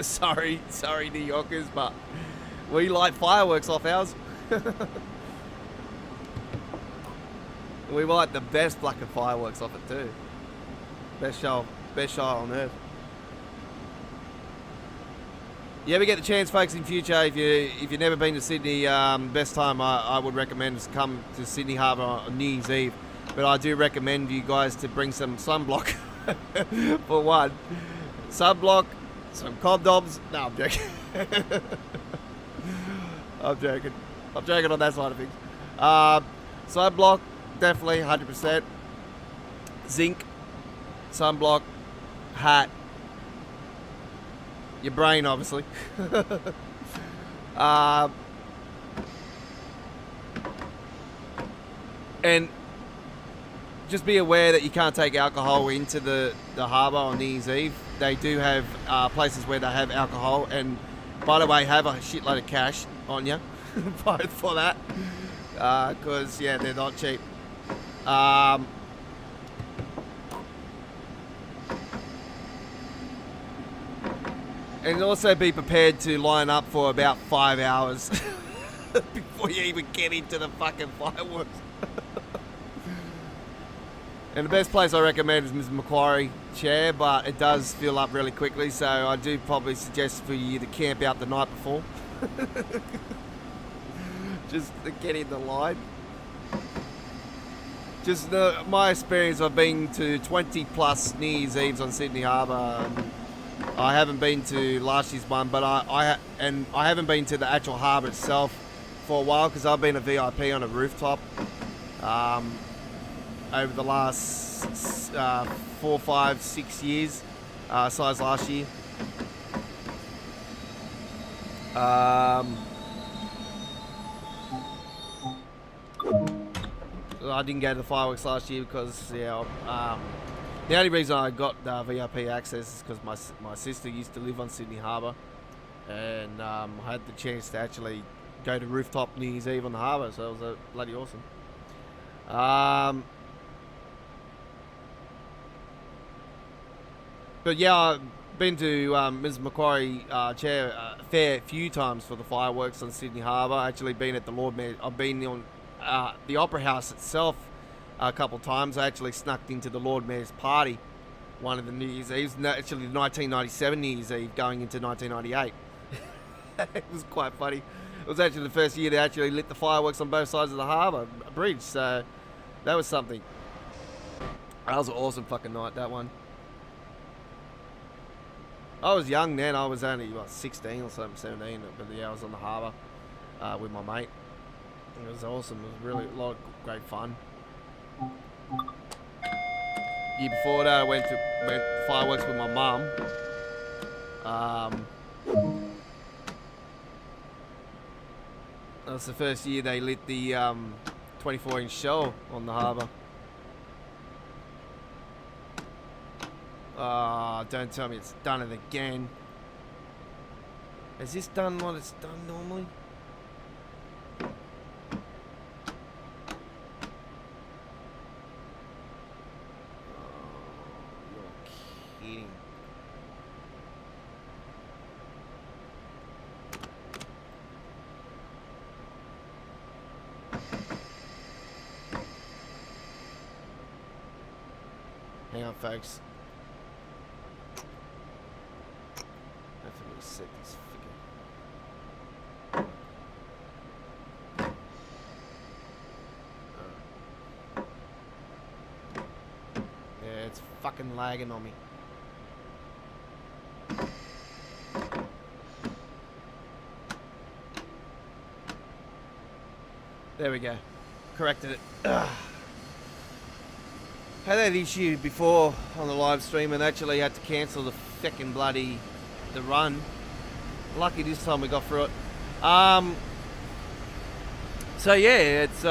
sorry New Yorkers, but we light fireworks off ours. We light the best fucking fireworks off it too. Best show on earth. You ever get the chance, folks, in future, if you've never been to Sydney, best time I would recommend is come to Sydney Harbour on New Year's Eve. But I do recommend you guys to bring some sunblock for one. Sunblock, some condoms. No, I'm joking. I'm joking on that side of things. Sunblock. Definitely, 100%. Zinc, sunblock, hat, your brain, obviously. And just be aware that you can't take alcohol into the harbour on New Year's Eve. They do have places where they have alcohol, and by the way, have a shitload of cash on you for that, because yeah, they're not cheap. And also be prepared to line up for about 5 hours before you even get into the fucking fireworks. And the best place I recommend is Mr. Macquarie Chair, but it does fill up really quickly, so I do probably suggest for you to camp out the night before. Just to get in the line. Just my experience, I've been to 20 plus New Year's Eves on Sydney Harbour. I haven't been to last year's one, but I haven't been to the actual harbour itself for a while because I've been a VIP on a rooftop over the last 4, 5, 6 years, besides last year. I didn't go to the fireworks last year because the only reason I got VIP access is because my sister used to live on Sydney Harbour, and I had the chance to actually go to rooftop New Year's Eve on the harbour, so it was bloody awesome. But yeah, I've been to Ms. Macquarie Chair a fair few times for the fireworks on Sydney Harbour. Actually, been at the Lord Mayor. I've been on the Opera House itself a couple of times. I actually snuck into the Lord Mayor's party one of the New Year's Eves. Actually, 1997 New Year's Eve going into 1998. It was quite funny. It was actually the first year they actually lit the fireworks on both sides of the harbour bridge. So that was something. That was an awesome fucking night, that one. I was young then. I was only, 16 or something, 17. But yeah, I was on the harbour with my mate. It was awesome. It was really a lot of great fun. Year before that, I went fireworks with my mum. That was the first year they lit the 24-inch shell on the harbour. Don't tell me it's done it again. Has this done what it's done normally? You're kidding. Hang on, folks. Set this figure. Yeah, it's fucking lagging on me. There we go. Corrected it. Ugh. Had that issue before on the live stream and actually had to cancel the fucking bloody the run. Lucky this time we got through it. So yeah, it's you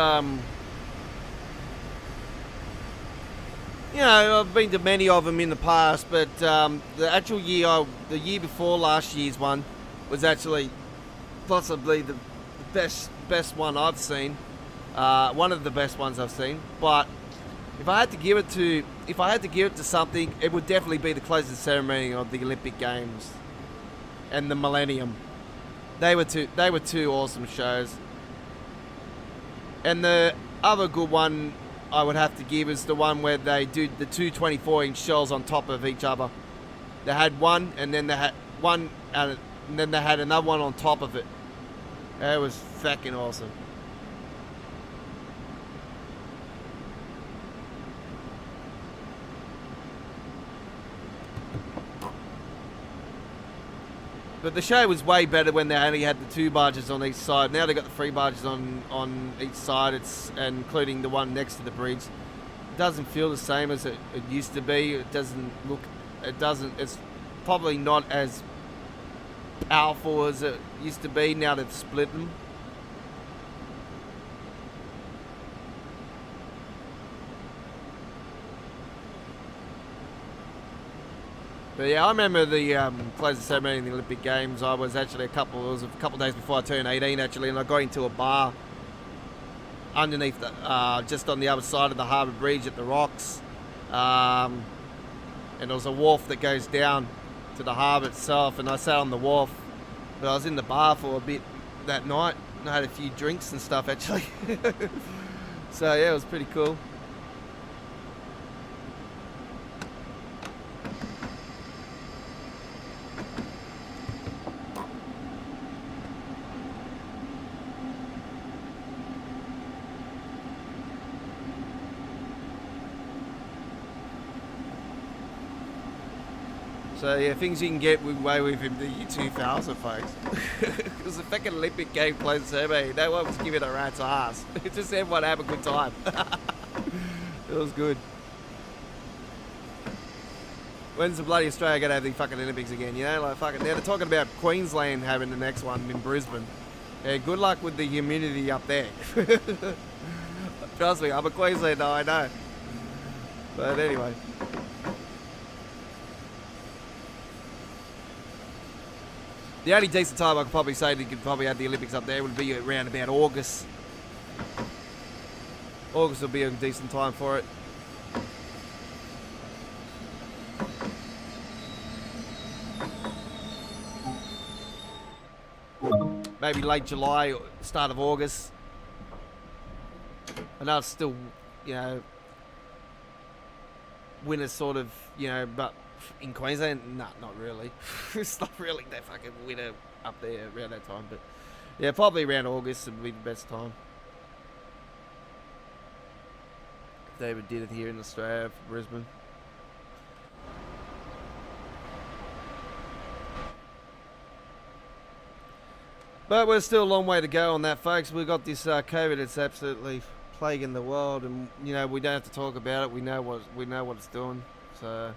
know, I've been to many of them in the past, but the actual year, the year before last year's one, was actually possibly the best one I've seen. One of the best ones I've seen. But if I had to give it to something, it would definitely be the closing ceremony of the Olympic Games and the Millennium. They were two awesome shows. And the other good one I would have to give is the one where they did the two 24-inch shells on top of each other. They had one, and then they had one, and then they had another one on top of it. It was fucking awesome. But the show was way better when they only had the two barges on each side. Now they've got the three barges on each side, including the one next to the bridge. It doesn't feel the same as it used to be. It's probably not as powerful as it used to be now they've split them. But yeah, I remember the closing ceremony in the Olympic Games. I was actually it was a couple of days before I turned 18 actually, and I got into a bar underneath just on the other side of the harbour bridge at the Rocks. And there was a wharf that goes down to the harbour itself, and I sat on the wharf. But I was in the bar for a bit that night, and I had a few drinks and stuff actually. So yeah, it was pretty cool. So yeah, things you can get away with in the year 2000, folks. It was a fucking Olympic game closing ceremony. No one was giving a rat's ass. It just everyone have a good time. It was good. When's the bloody Australia gonna have the fucking Olympics again? You know, like fucking. Now they're talking about Queensland having the next one in Brisbane. Yeah, good luck with the humidity up there. Trust me, I'm a Queenslander, I know. But anyway. The only decent time I could probably say they could probably have the Olympics up there would be around about August. August will be a decent time for it. Maybe late July, start of August. I know it's still, you know, winter sort of, you know, but in Queensland, nah, not really. It's not really that fucking winter up there around that time, but yeah, probably around August would be the best time. If they ever did it here in Australia for Brisbane. But we're still a long way to go on that, folks. We've got this COVID that's absolutely plaguing the world, and you know we don't have to talk about it. We know what it's doing. So.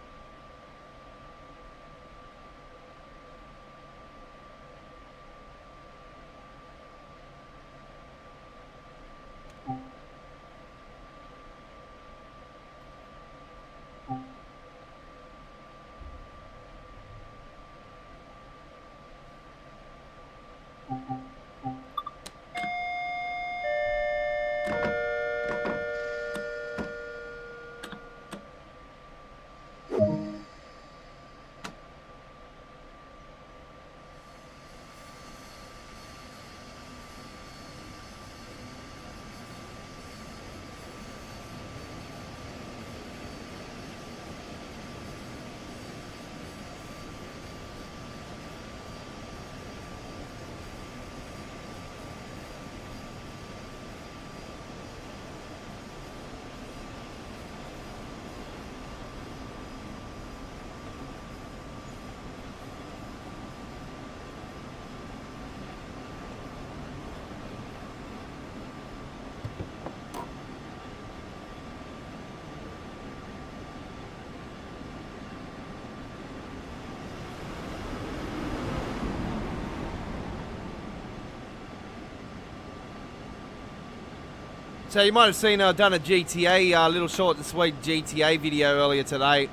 So you might have seen I've done a GTA, little short and sweet GTA video earlier today,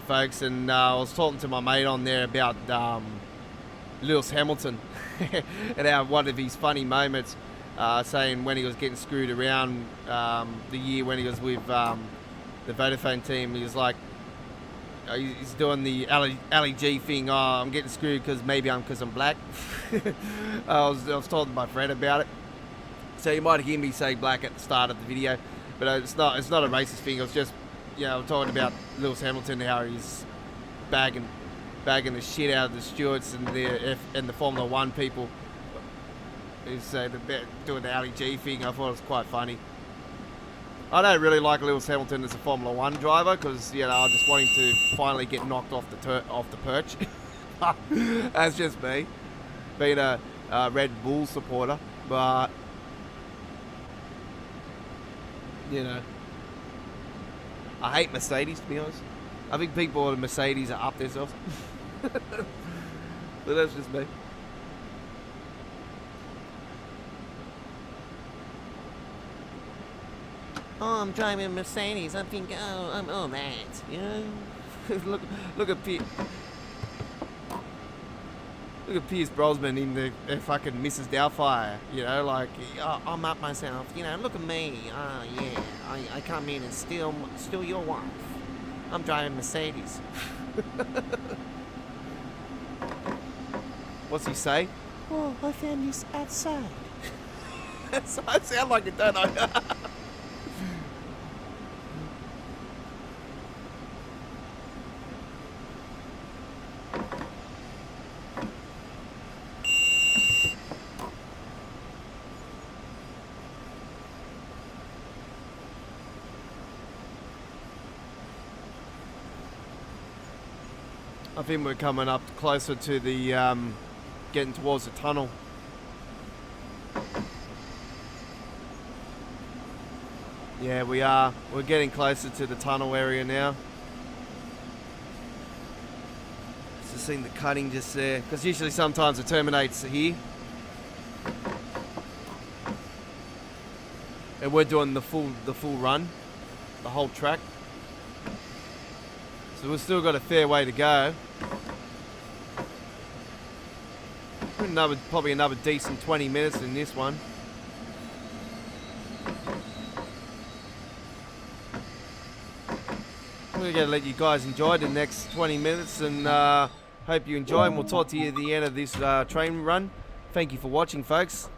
folks, and I was talking to my mate on there about Lewis Hamilton and how one of his funny moments, saying when he was getting screwed around the year when he was with the Vodafone team, he was like, he's doing the Ali G thing. Oh, I'm getting screwed because I'm black. I was talking to my friend about it. So you might hear me say black at the start of the video, but it's not a racist thing. It was just, you know, I'm talking about Lewis Hamilton, how he's bagging the shit out of the stewards and the Formula One people. Who's doing the Ali G thing. I thought it was quite funny. I don't really like Lewis Hamilton as a Formula One driver because, you know, I just want him to finally get knocked off the perch. That's just me, being a Red Bull supporter, but. You know, I hate Mercedes, to be honest. I think people at Mercedes are up themselves. But that's just me. Oh, I'm driving a Mercedes. I think, oh, I'm all that. You know, look at Pierce. Look at Pierce Brosnan in the fucking Mrs. Doubtfire, you know, like, oh, I'm up myself, you know, look at me, oh yeah, I come in and steal your wife. I'm driving Mercedes. What's he say? Oh, I found this outside. I sound like it, don't I? I think we're coming up closer to the, getting towards the tunnel. Yeah, we are. We're getting closer to the tunnel area now. Just seen the cutting just there, because usually sometimes it terminates here. And we're doing the full run, the whole track. So we've still got a fair way to go. Probably another decent 20 minutes in this one. we're going to let you guys enjoy the next 20 minutes, and hope you enjoy, and we'll talk to you at the end of this train run. Thank you for watching, folks.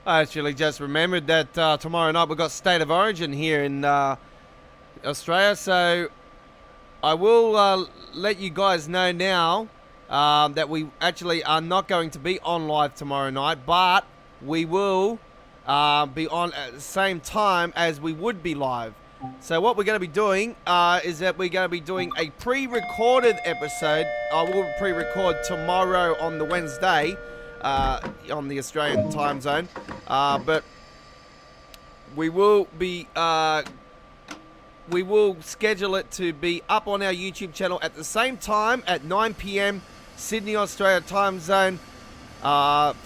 I actually just remembered that tomorrow night we've got State of Origin here in Australia, so I will let you guys know now that we actually are not going to be on live tomorrow night, but we will be on at the same time as we would be live. So what we're going to be doing is that we're going to be doing a pre-recorded episode. I will pre-record tomorrow on the Wednesday on the Australian time zone, but we will schedule it to be up on our YouTube channel at the same time at 9 p.m. Sydney, Australia time zone so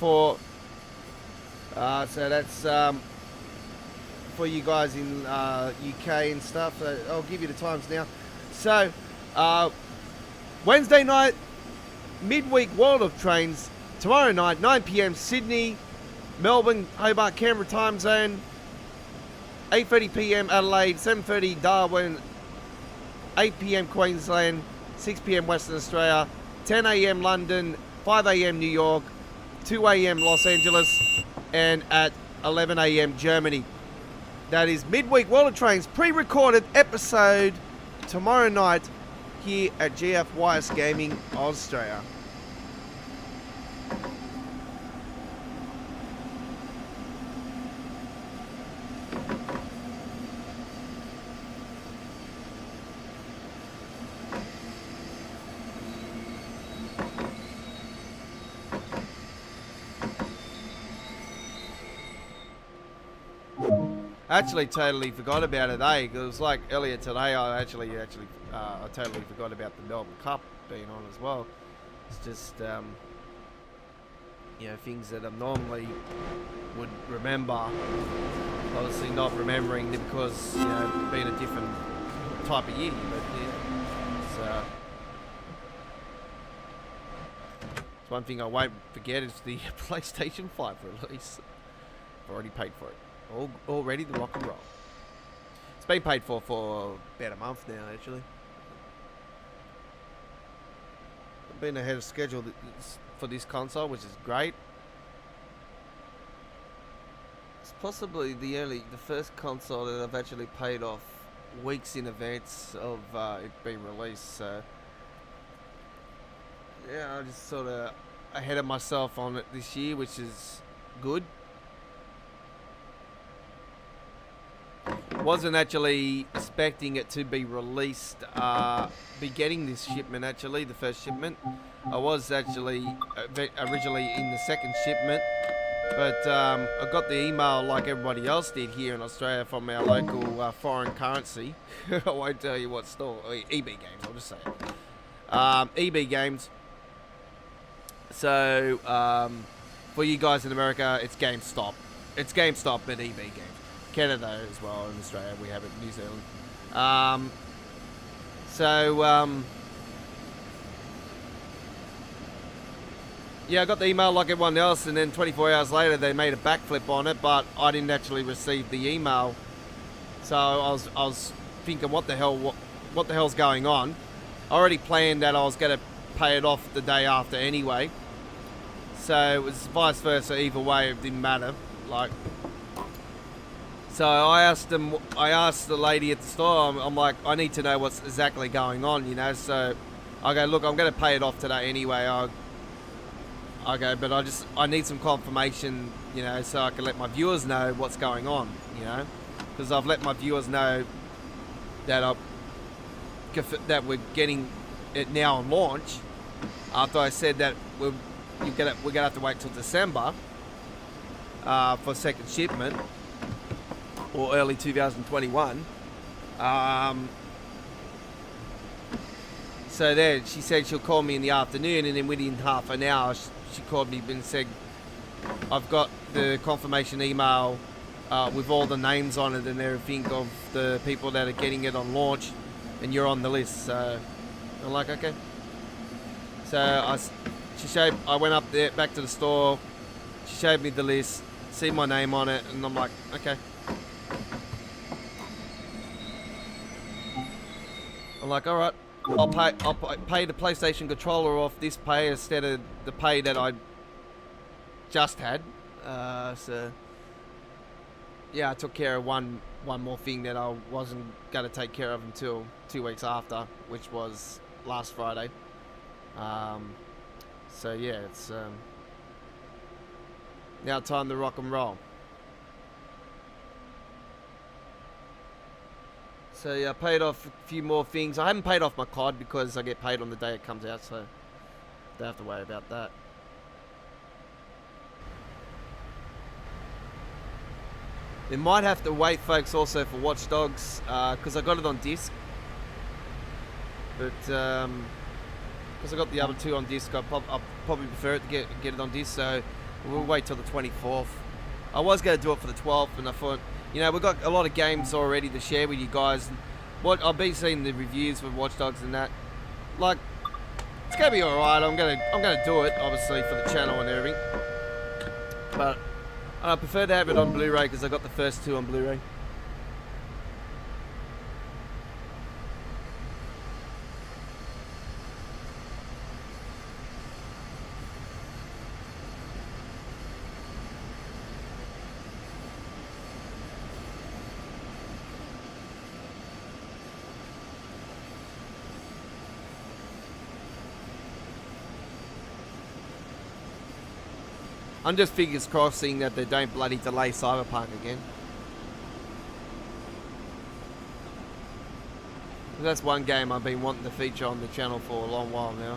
that's for you guys in UK and stuff. So I'll give you the times now. So Wednesday night, midweek World of Trains. Tomorrow night, 9 p.m. Sydney, Melbourne, Hobart, Canberra time zone. 8:30 p.m. Adelaide, 7:30 Darwin, 8 p.m. Queensland, 6 p.m. Western Australia, 10 a.m. London, 5 a.m. New York, 2 a.m. Los Angeles, and at 11 a.m. Germany. That is midweek World of Trains pre-recorded episode tomorrow night here at GFYS Gaming Australia. I actually totally forgot about it, eh? It was like earlier today. I totally forgot about the Melbourne Cup being on as well. It's just things that I normally would remember. Obviously not remembering them because being a different type of year. But yeah, it's one thing I won't forget is the PlayStation 5 release. I've already paid for it. All ready to rock and roll. It's been paid for about a month now, actually. I've been ahead of schedule for this console, which is great. It's possibly the first console that I've actually paid off weeks in advance of it being released. So yeah, I just sort of ahead of myself on it this year, which is good. Wasn't actually expecting it to be released, be getting this shipment actually, the first shipment. I was actually originally in the second shipment, but I got the email like everybody else did here in Australia from our local foreign currency. I won't tell you what store, EB Games, I'll just say it. EB Games. So, for you guys in America, it's GameStop. It's GameStop at EB Games. Canada as well, in Australia we have it in New Zealand. Yeah, I got the email like everyone else, and then 24 hours later they made a backflip on it, but I didn't actually receive the email. So I was thinking, what the hell's going on? I already planned that I was going to pay it off the day after anyway. So it was vice versa, either way it didn't matter. So I asked the lady at the store, I'm like, I need to know what's exactly going on, so I go, look, I'm going to pay it off today anyway. I go, but I need some confirmation, so I can let my viewers know what's going on, because I've let my viewers know that we're getting it now on launch, after I said that we're going to have to wait till December for second shipment. Or early 2021. So there, she said she'll call me in the afternoon, and then within half an hour, she called me and said, I've got the confirmation email with all the names on it and everything of the people that are getting it on launch, and you're on the list. So I'm like, okay. So I went up there, back to the store, she showed me the list, see my name on it, and I'm like, okay. I'm like, all right, I'll pay the PlayStation controller off this pay instead of the pay that I just had. So yeah, I took care of one more thing that I wasn't going to take care of until 2 weeks after, which was last Friday. So yeah, it's now time to rock and roll. So yeah, I paid off a few more things. I haven't paid off my COD because I get paid on the day it comes out, so don't have to worry about that. They might have to wait, folks, also for Watch Dogs, because I got it on disc. But because I got the other two on disc, I'll probably prefer it to get it on disc. So we'll wait till the 24th. I was going to do it for the 12th, and I thought, you know, we've got a lot of games already to share with you guys. And what I've been seeing the reviews for Watch Dogs and that, like, it's gonna be all right. I'm gonna do it, obviously, for the channel and everything. But I prefer to have it on Blu-ray because I got the first two on Blu-ray. I'm just fingers crossing that they don't bloody delay Cyberpunk again. That's one game I've been wanting to feature on the channel for a long while now.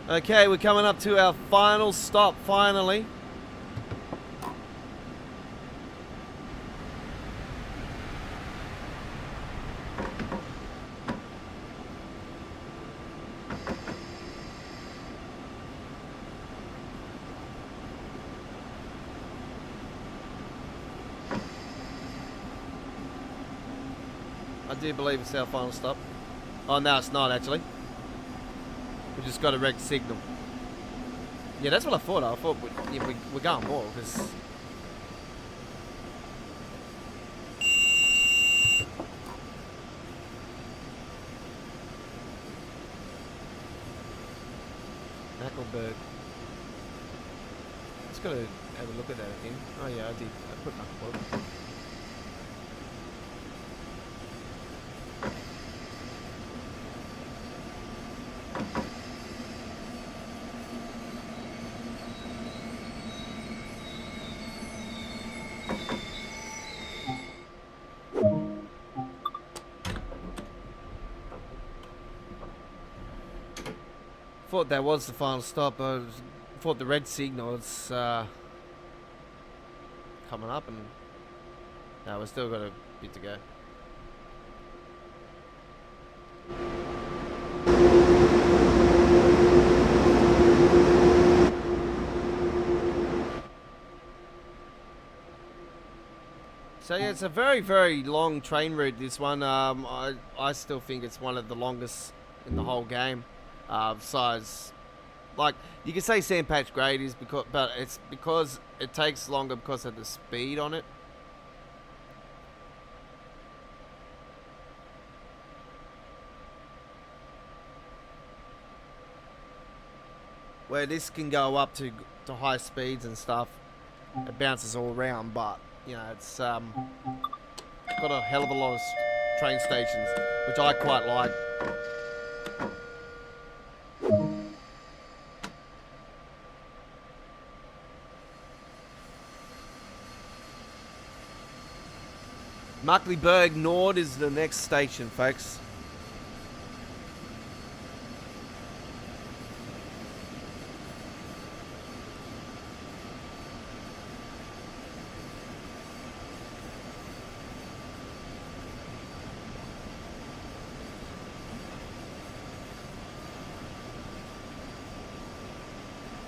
Okay, we're coming up to our final stop, finally. I do believe it's our final stop. Oh, no, it's not, actually. We just got a red signal. Yeah, that's what I thought. I thought we're going more because Knuckleberg. Just gotta have a look at that again. Oh yeah, I did. I put Knuckleberg. Thought that was the final stop. I thought the red signal was coming up, and no, we've still got a bit to go. So yeah, it's a very, very long train route, this one. I still think it's one of the longest in the whole game. Besides, like, you can say Sandpatch Grade is because, but it's because it takes longer because of the speed on it. Where this can go up to high speeds and stuff, it bounces all around, but you know, it's got a hell of a lot of train stations, which I quite like. Muckleberg Nord is the next station, folks.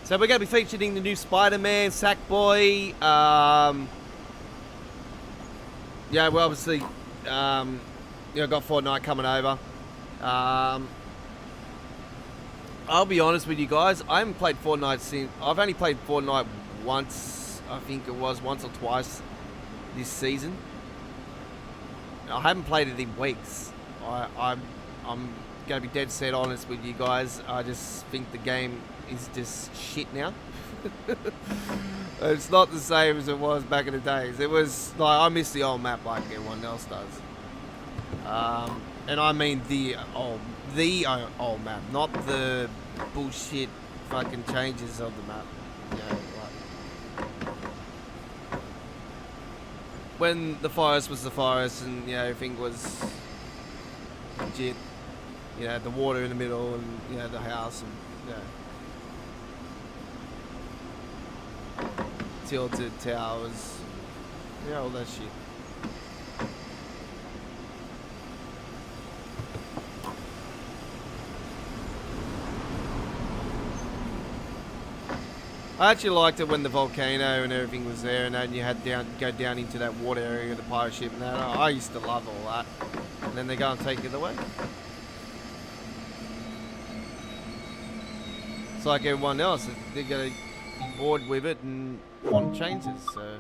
So we're going to be featuring the new Spider-Man, Sackboy. Yeah, well, obviously, Yeah, I got Fortnite coming over. I'll be honest with you guys. I haven't played Fortnite since. I've only played Fortnite once. I think it was once or twice this season. I haven't played it in weeks. I'm going to be dead set honest with you guys. I just think the game is just shit now. It's not the same as it was back in the days. It was like I miss the old map like everyone else does. And I mean the old map, not the bullshit fucking changes of the map. You know, like when the forest was the forest and everything was legit. The water in the middle and the house and tilted towers, all that shit. I actually liked it when the volcano and everything was there, and then you had go down into that water area of the pirate ship, and that. I used to love all that. And then they go and take it away. It's like everyone else; they're gonna be bored with it and want changes. So.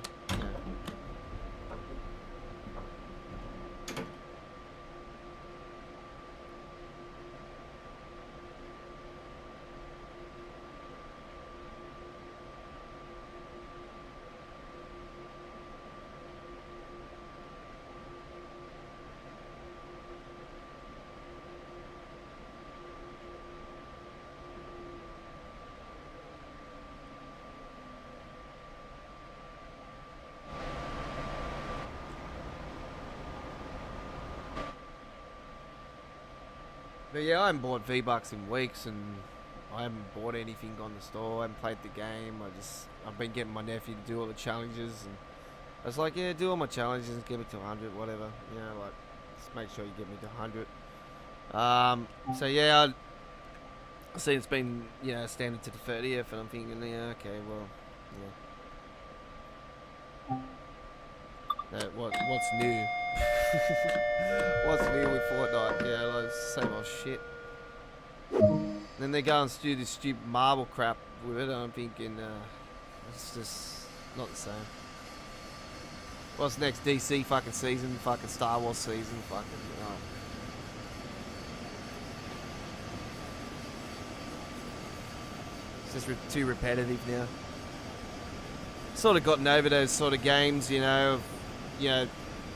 But yeah, I haven't bought V-Bucks in weeks, and I haven't bought anything on the store. I haven't played the game. I've been getting my nephew to do all the challenges, and I was like, yeah, do all my challenges and get me to 100, whatever. Like, just make sure you get me to 100. So yeah, I see it's been, standing to the 30th, and I'm thinking, yeah, okay, well, yeah. What's new? What's new with Fortnite? Yeah, like same old shit. Then they go and do this stupid marble crap with it, and I'm thinking, it's just not the same. What's next? DC fucking season, fucking Star Wars season, fucking, It's just too repetitive now. Sort of gotten over those sort of games,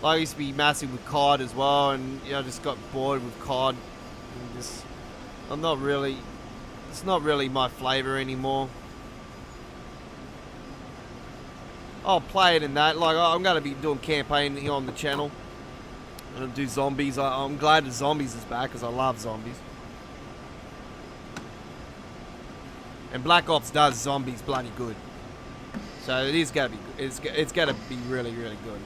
I used to be massive with COD as well, and I just got bored with COD. And it's not really my flavour anymore. I'll play it in that. Like, I'm going to be doing campaign here on the channel. I'm going to do zombies. I'm glad that zombies is back because I love zombies. And Black Ops does zombies bloody good. So it is going to be good. It's going to be really, really good again.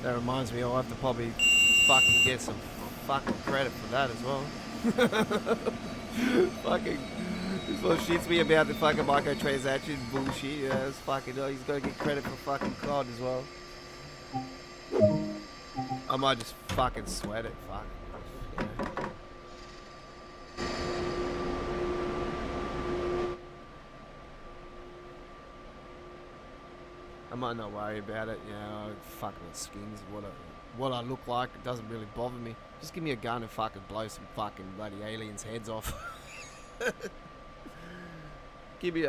That reminds me, I'll have to probably fucking get some fucking credit for that as well. Fucking, this what shits me about the fucking microtransaction bullshit. Yeah, it's fucking, he's got to get credit for fucking COD as well. I might just fucking sweat it, fuck. Yeah. I might not worry about it, fucking skins, what I look like, it doesn't really bother me. Just give me a gun and fucking blow some fucking bloody aliens' heads off. Give me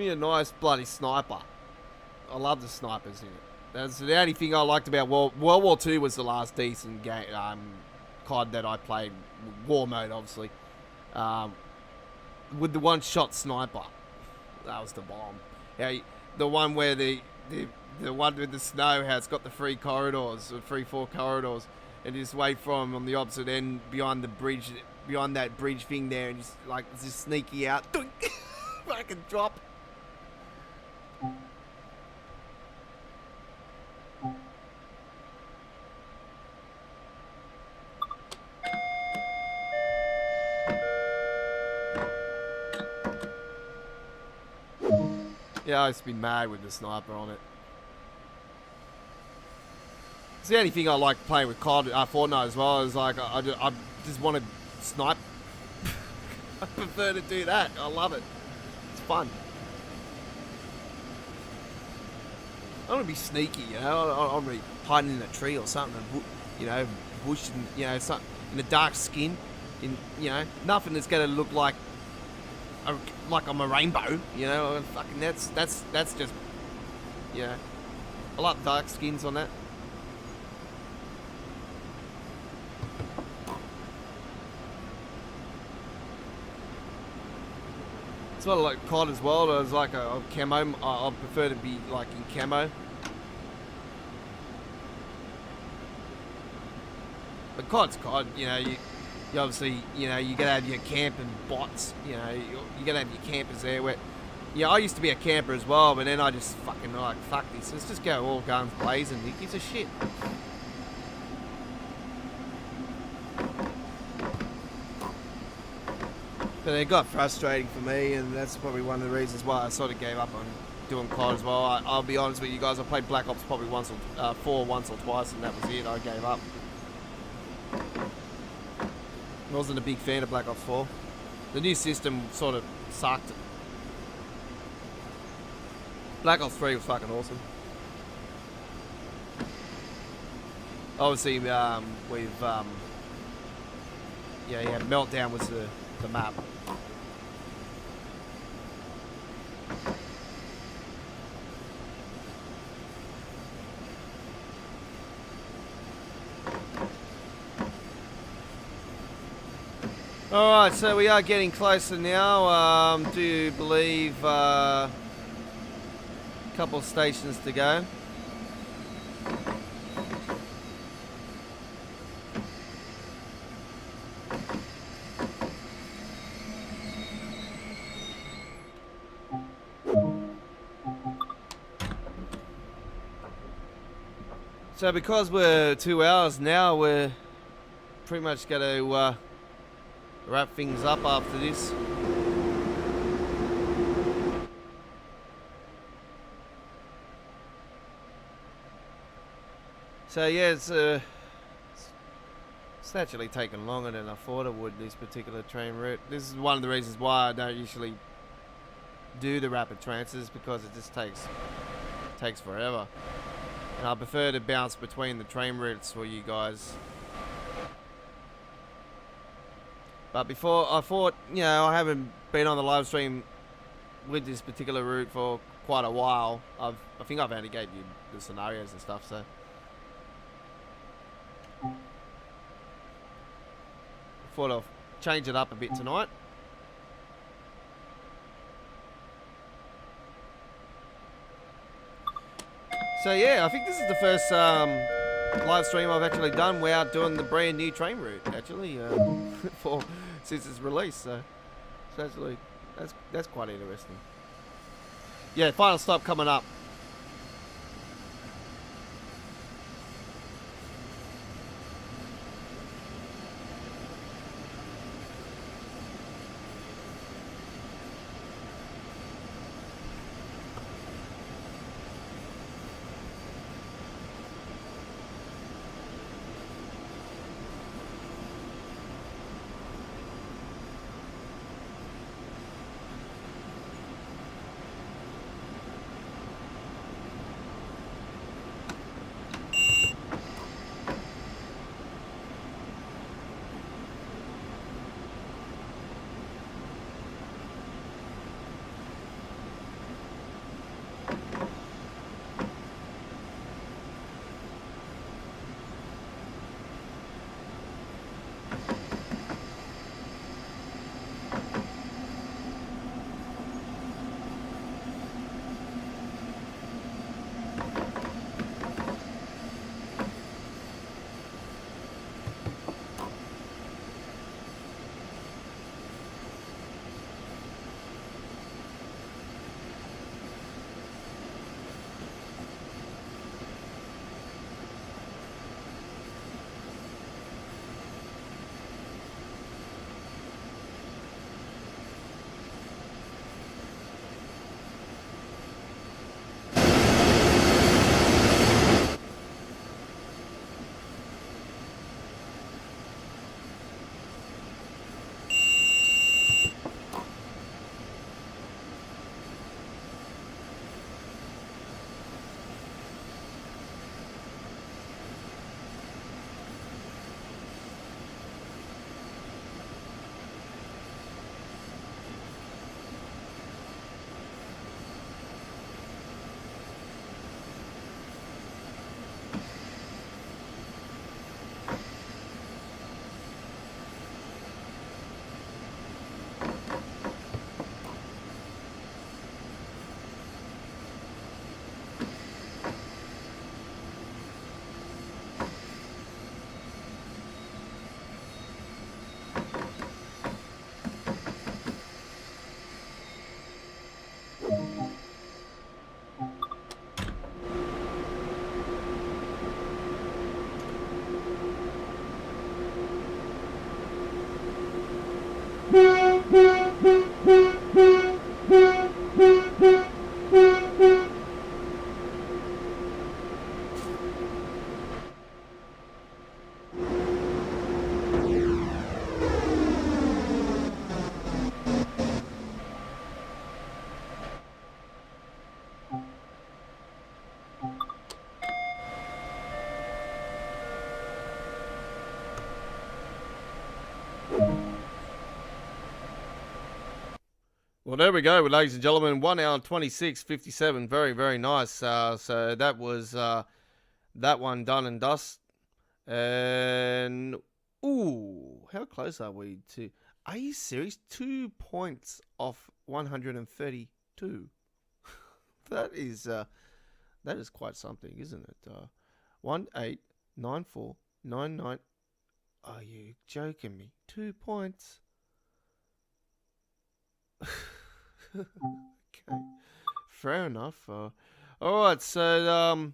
a nice bloody sniper. I love the snipers in it. That's the only thing I liked about World War II was the last decent game, COD that I played, war mode obviously, with the one-shot sniper. That was the bomb. Yeah, the one where the one with the snow, how it's got the four corridors, and you just wait for him on the opposite end beyond the bridge, beyond that bridge thing there, and just sneaky out, fucking drop. Yeah, I used to be mad with the sniper on it. It's the only thing I like playing with COD, Fortnite as well. Is like I just want to snipe. I prefer to do that. I love it. It's fun. I want to be sneaky, you know. I want to be hiding in a tree or something, you know, bush, and you know, something in a dark skin, in nothing that's gonna look like I'm a rainbow, you know. Fucking that's just, you know. I like dark skins on that. It's not like COD as well. It's like a camo. I prefer to be like in camo. But COD's COD, you know. You obviously, you know, you gotta have your camping bots. You know, you gotta have your campers there. Where, yeah, I used to be a camper as well, but then I just fucking like fuck this. Let's just go all guns blazing. Who gives a shit? But it got frustrating for me, and that's probably one of the reasons why I sort of gave up on doing COD as well. I'll be honest with you guys, I played Black Ops probably once or twice, and that was it. I gave up. I wasn't a big fan of Black Ops 4. The new system sort of sucked. Black Ops 3 was fucking awesome. Obviously, Meltdown was the map. Alright, so we are getting closer now. Do believe a couple of stations to go. So because we're 2 hours now, we're pretty much going to wrap things up after this. So yeah, it's actually taken longer than I thought it would, this particular train route. This is one of the reasons why I don't usually do the rapid transfers, because it just takes forever. And I prefer to bounce between the train routes for you guys. But before, I thought, you know, I haven't been on the live stream with this particular route for quite a while. I think I've only gave you the scenarios and stuff, so. I thought I'll change it up a bit tonight. So yeah, I think this is the first live stream I've actually done without doing the brand new train route, actually, since its release. So it's actually that's quite interesting. Yeah, final stop coming up. Well, there we go, ladies and gentlemen. 1 hour 26:57. Very, very nice. So that was that one done and dust. And ooh, how close are we to? Are you serious? 2 points off 132. That is quite something, isn't it? 189499. Are you joking me? 2 points. Okay, fair enough. All right, so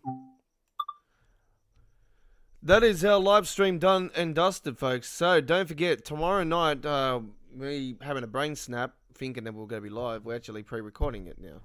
that is our live stream done and dusted, folks. So don't forget, tomorrow night, we having a brain snap, thinking that we're going to be live. We're actually pre-recording it now.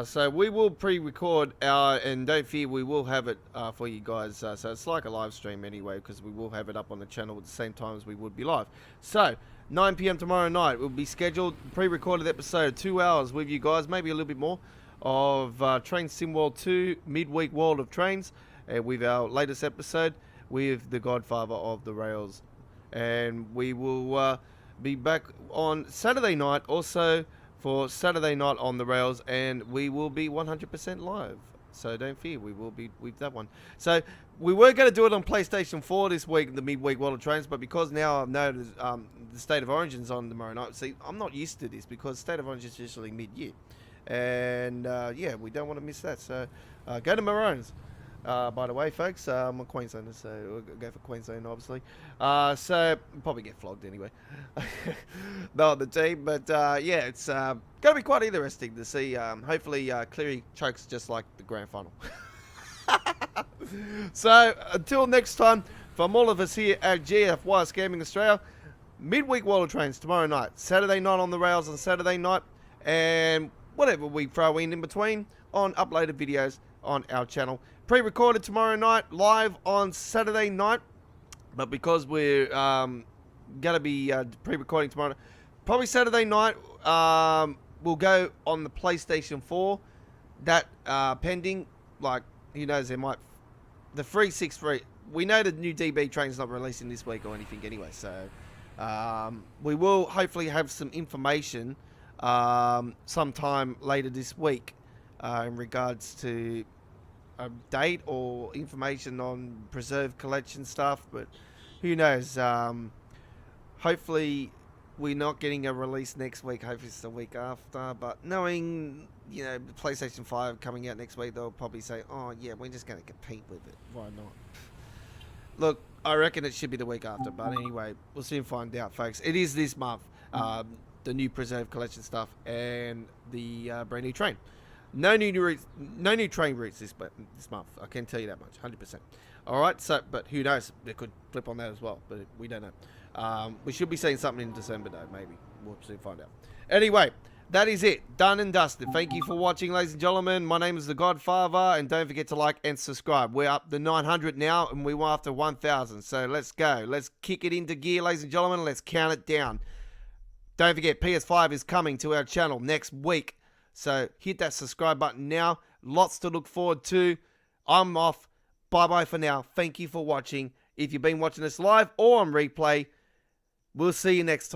So we will pre-record and don't fear, we will have it for you guys. So it's like a live stream anyway, because we will have it up on the channel at the same time as we would be live. So 9 p.m. tomorrow night will be scheduled pre-recorded episode, 2 hours with you guys, maybe a little bit more, of Train Sim World 2 Midweek World of Trains, with our latest episode with the Godfather of the Rails. And we will be back on Saturday night also for Saturday night on the Rails, and we will be 100% live. So don't fear, we will be with that one. So we were going to do it on PlayStation 4 this week, the midweek World of Trains, but because now I've noticed the State of Origin's on tomorrow night. See, I'm not used to this because State of Origin is usually mid-year. And yeah, we don't want to miss that. So go to Maroons. By the way, folks, I'm a Queenslander, so we'll go for Queensland, obviously. So probably get flogged anyway. Not the team, but yeah, it's going to be quite interesting to see. Hopefully, Cleary chokes just like the grand final. So until next time, from all of us here at GFY Scamming Australia, midweek World of Trains tomorrow night, Saturday night on the Rails on Saturday night, and whatever we throw in between on uploaded videos on our channel. Pre-recorded tomorrow night, live on Saturday night, but because we're going to be pre-recording tomorrow, probably Saturday night, we'll go on the PlayStation 4. That pending, like, who knows, there might, the 363, we know the new DB train's not releasing this week or anything anyway, so we will hopefully have some information sometime later this week in regards to a date or information on preserved collection stuff, but who knows. Hopefully we're not getting a release next week. Hopefully it's the week after, but knowing, you know, the PlayStation 5 coming out next week, they'll probably say, oh yeah, we're just going to compete with it. Why not? Look, I reckon it should be the week after, but anyway, we'll soon find out, folks. It is this month, the new preserved collection stuff and the brand new train. No new routes, no new train routes this month. I can tell you that much, 100%. All right, so but who knows? They could flip on that as well, but we don't know. We should be seeing something in December though, maybe. We'll soon find out. Anyway, that is it. Done and dusted. Thank you for watching, ladies and gentlemen. My name is The Godfather, and don't forget to like and subscribe. We're up to 900 now, and we were after 1,000. So let's go. Let's kick it into gear, ladies and gentlemen. Let's count it down. Don't forget, PS5 is coming to our channel next week. So hit that subscribe button now. Lots to look forward to. I'm off. Bye-bye for now. Thank you for watching. If you've been watching us live or on replay, we'll see you next time.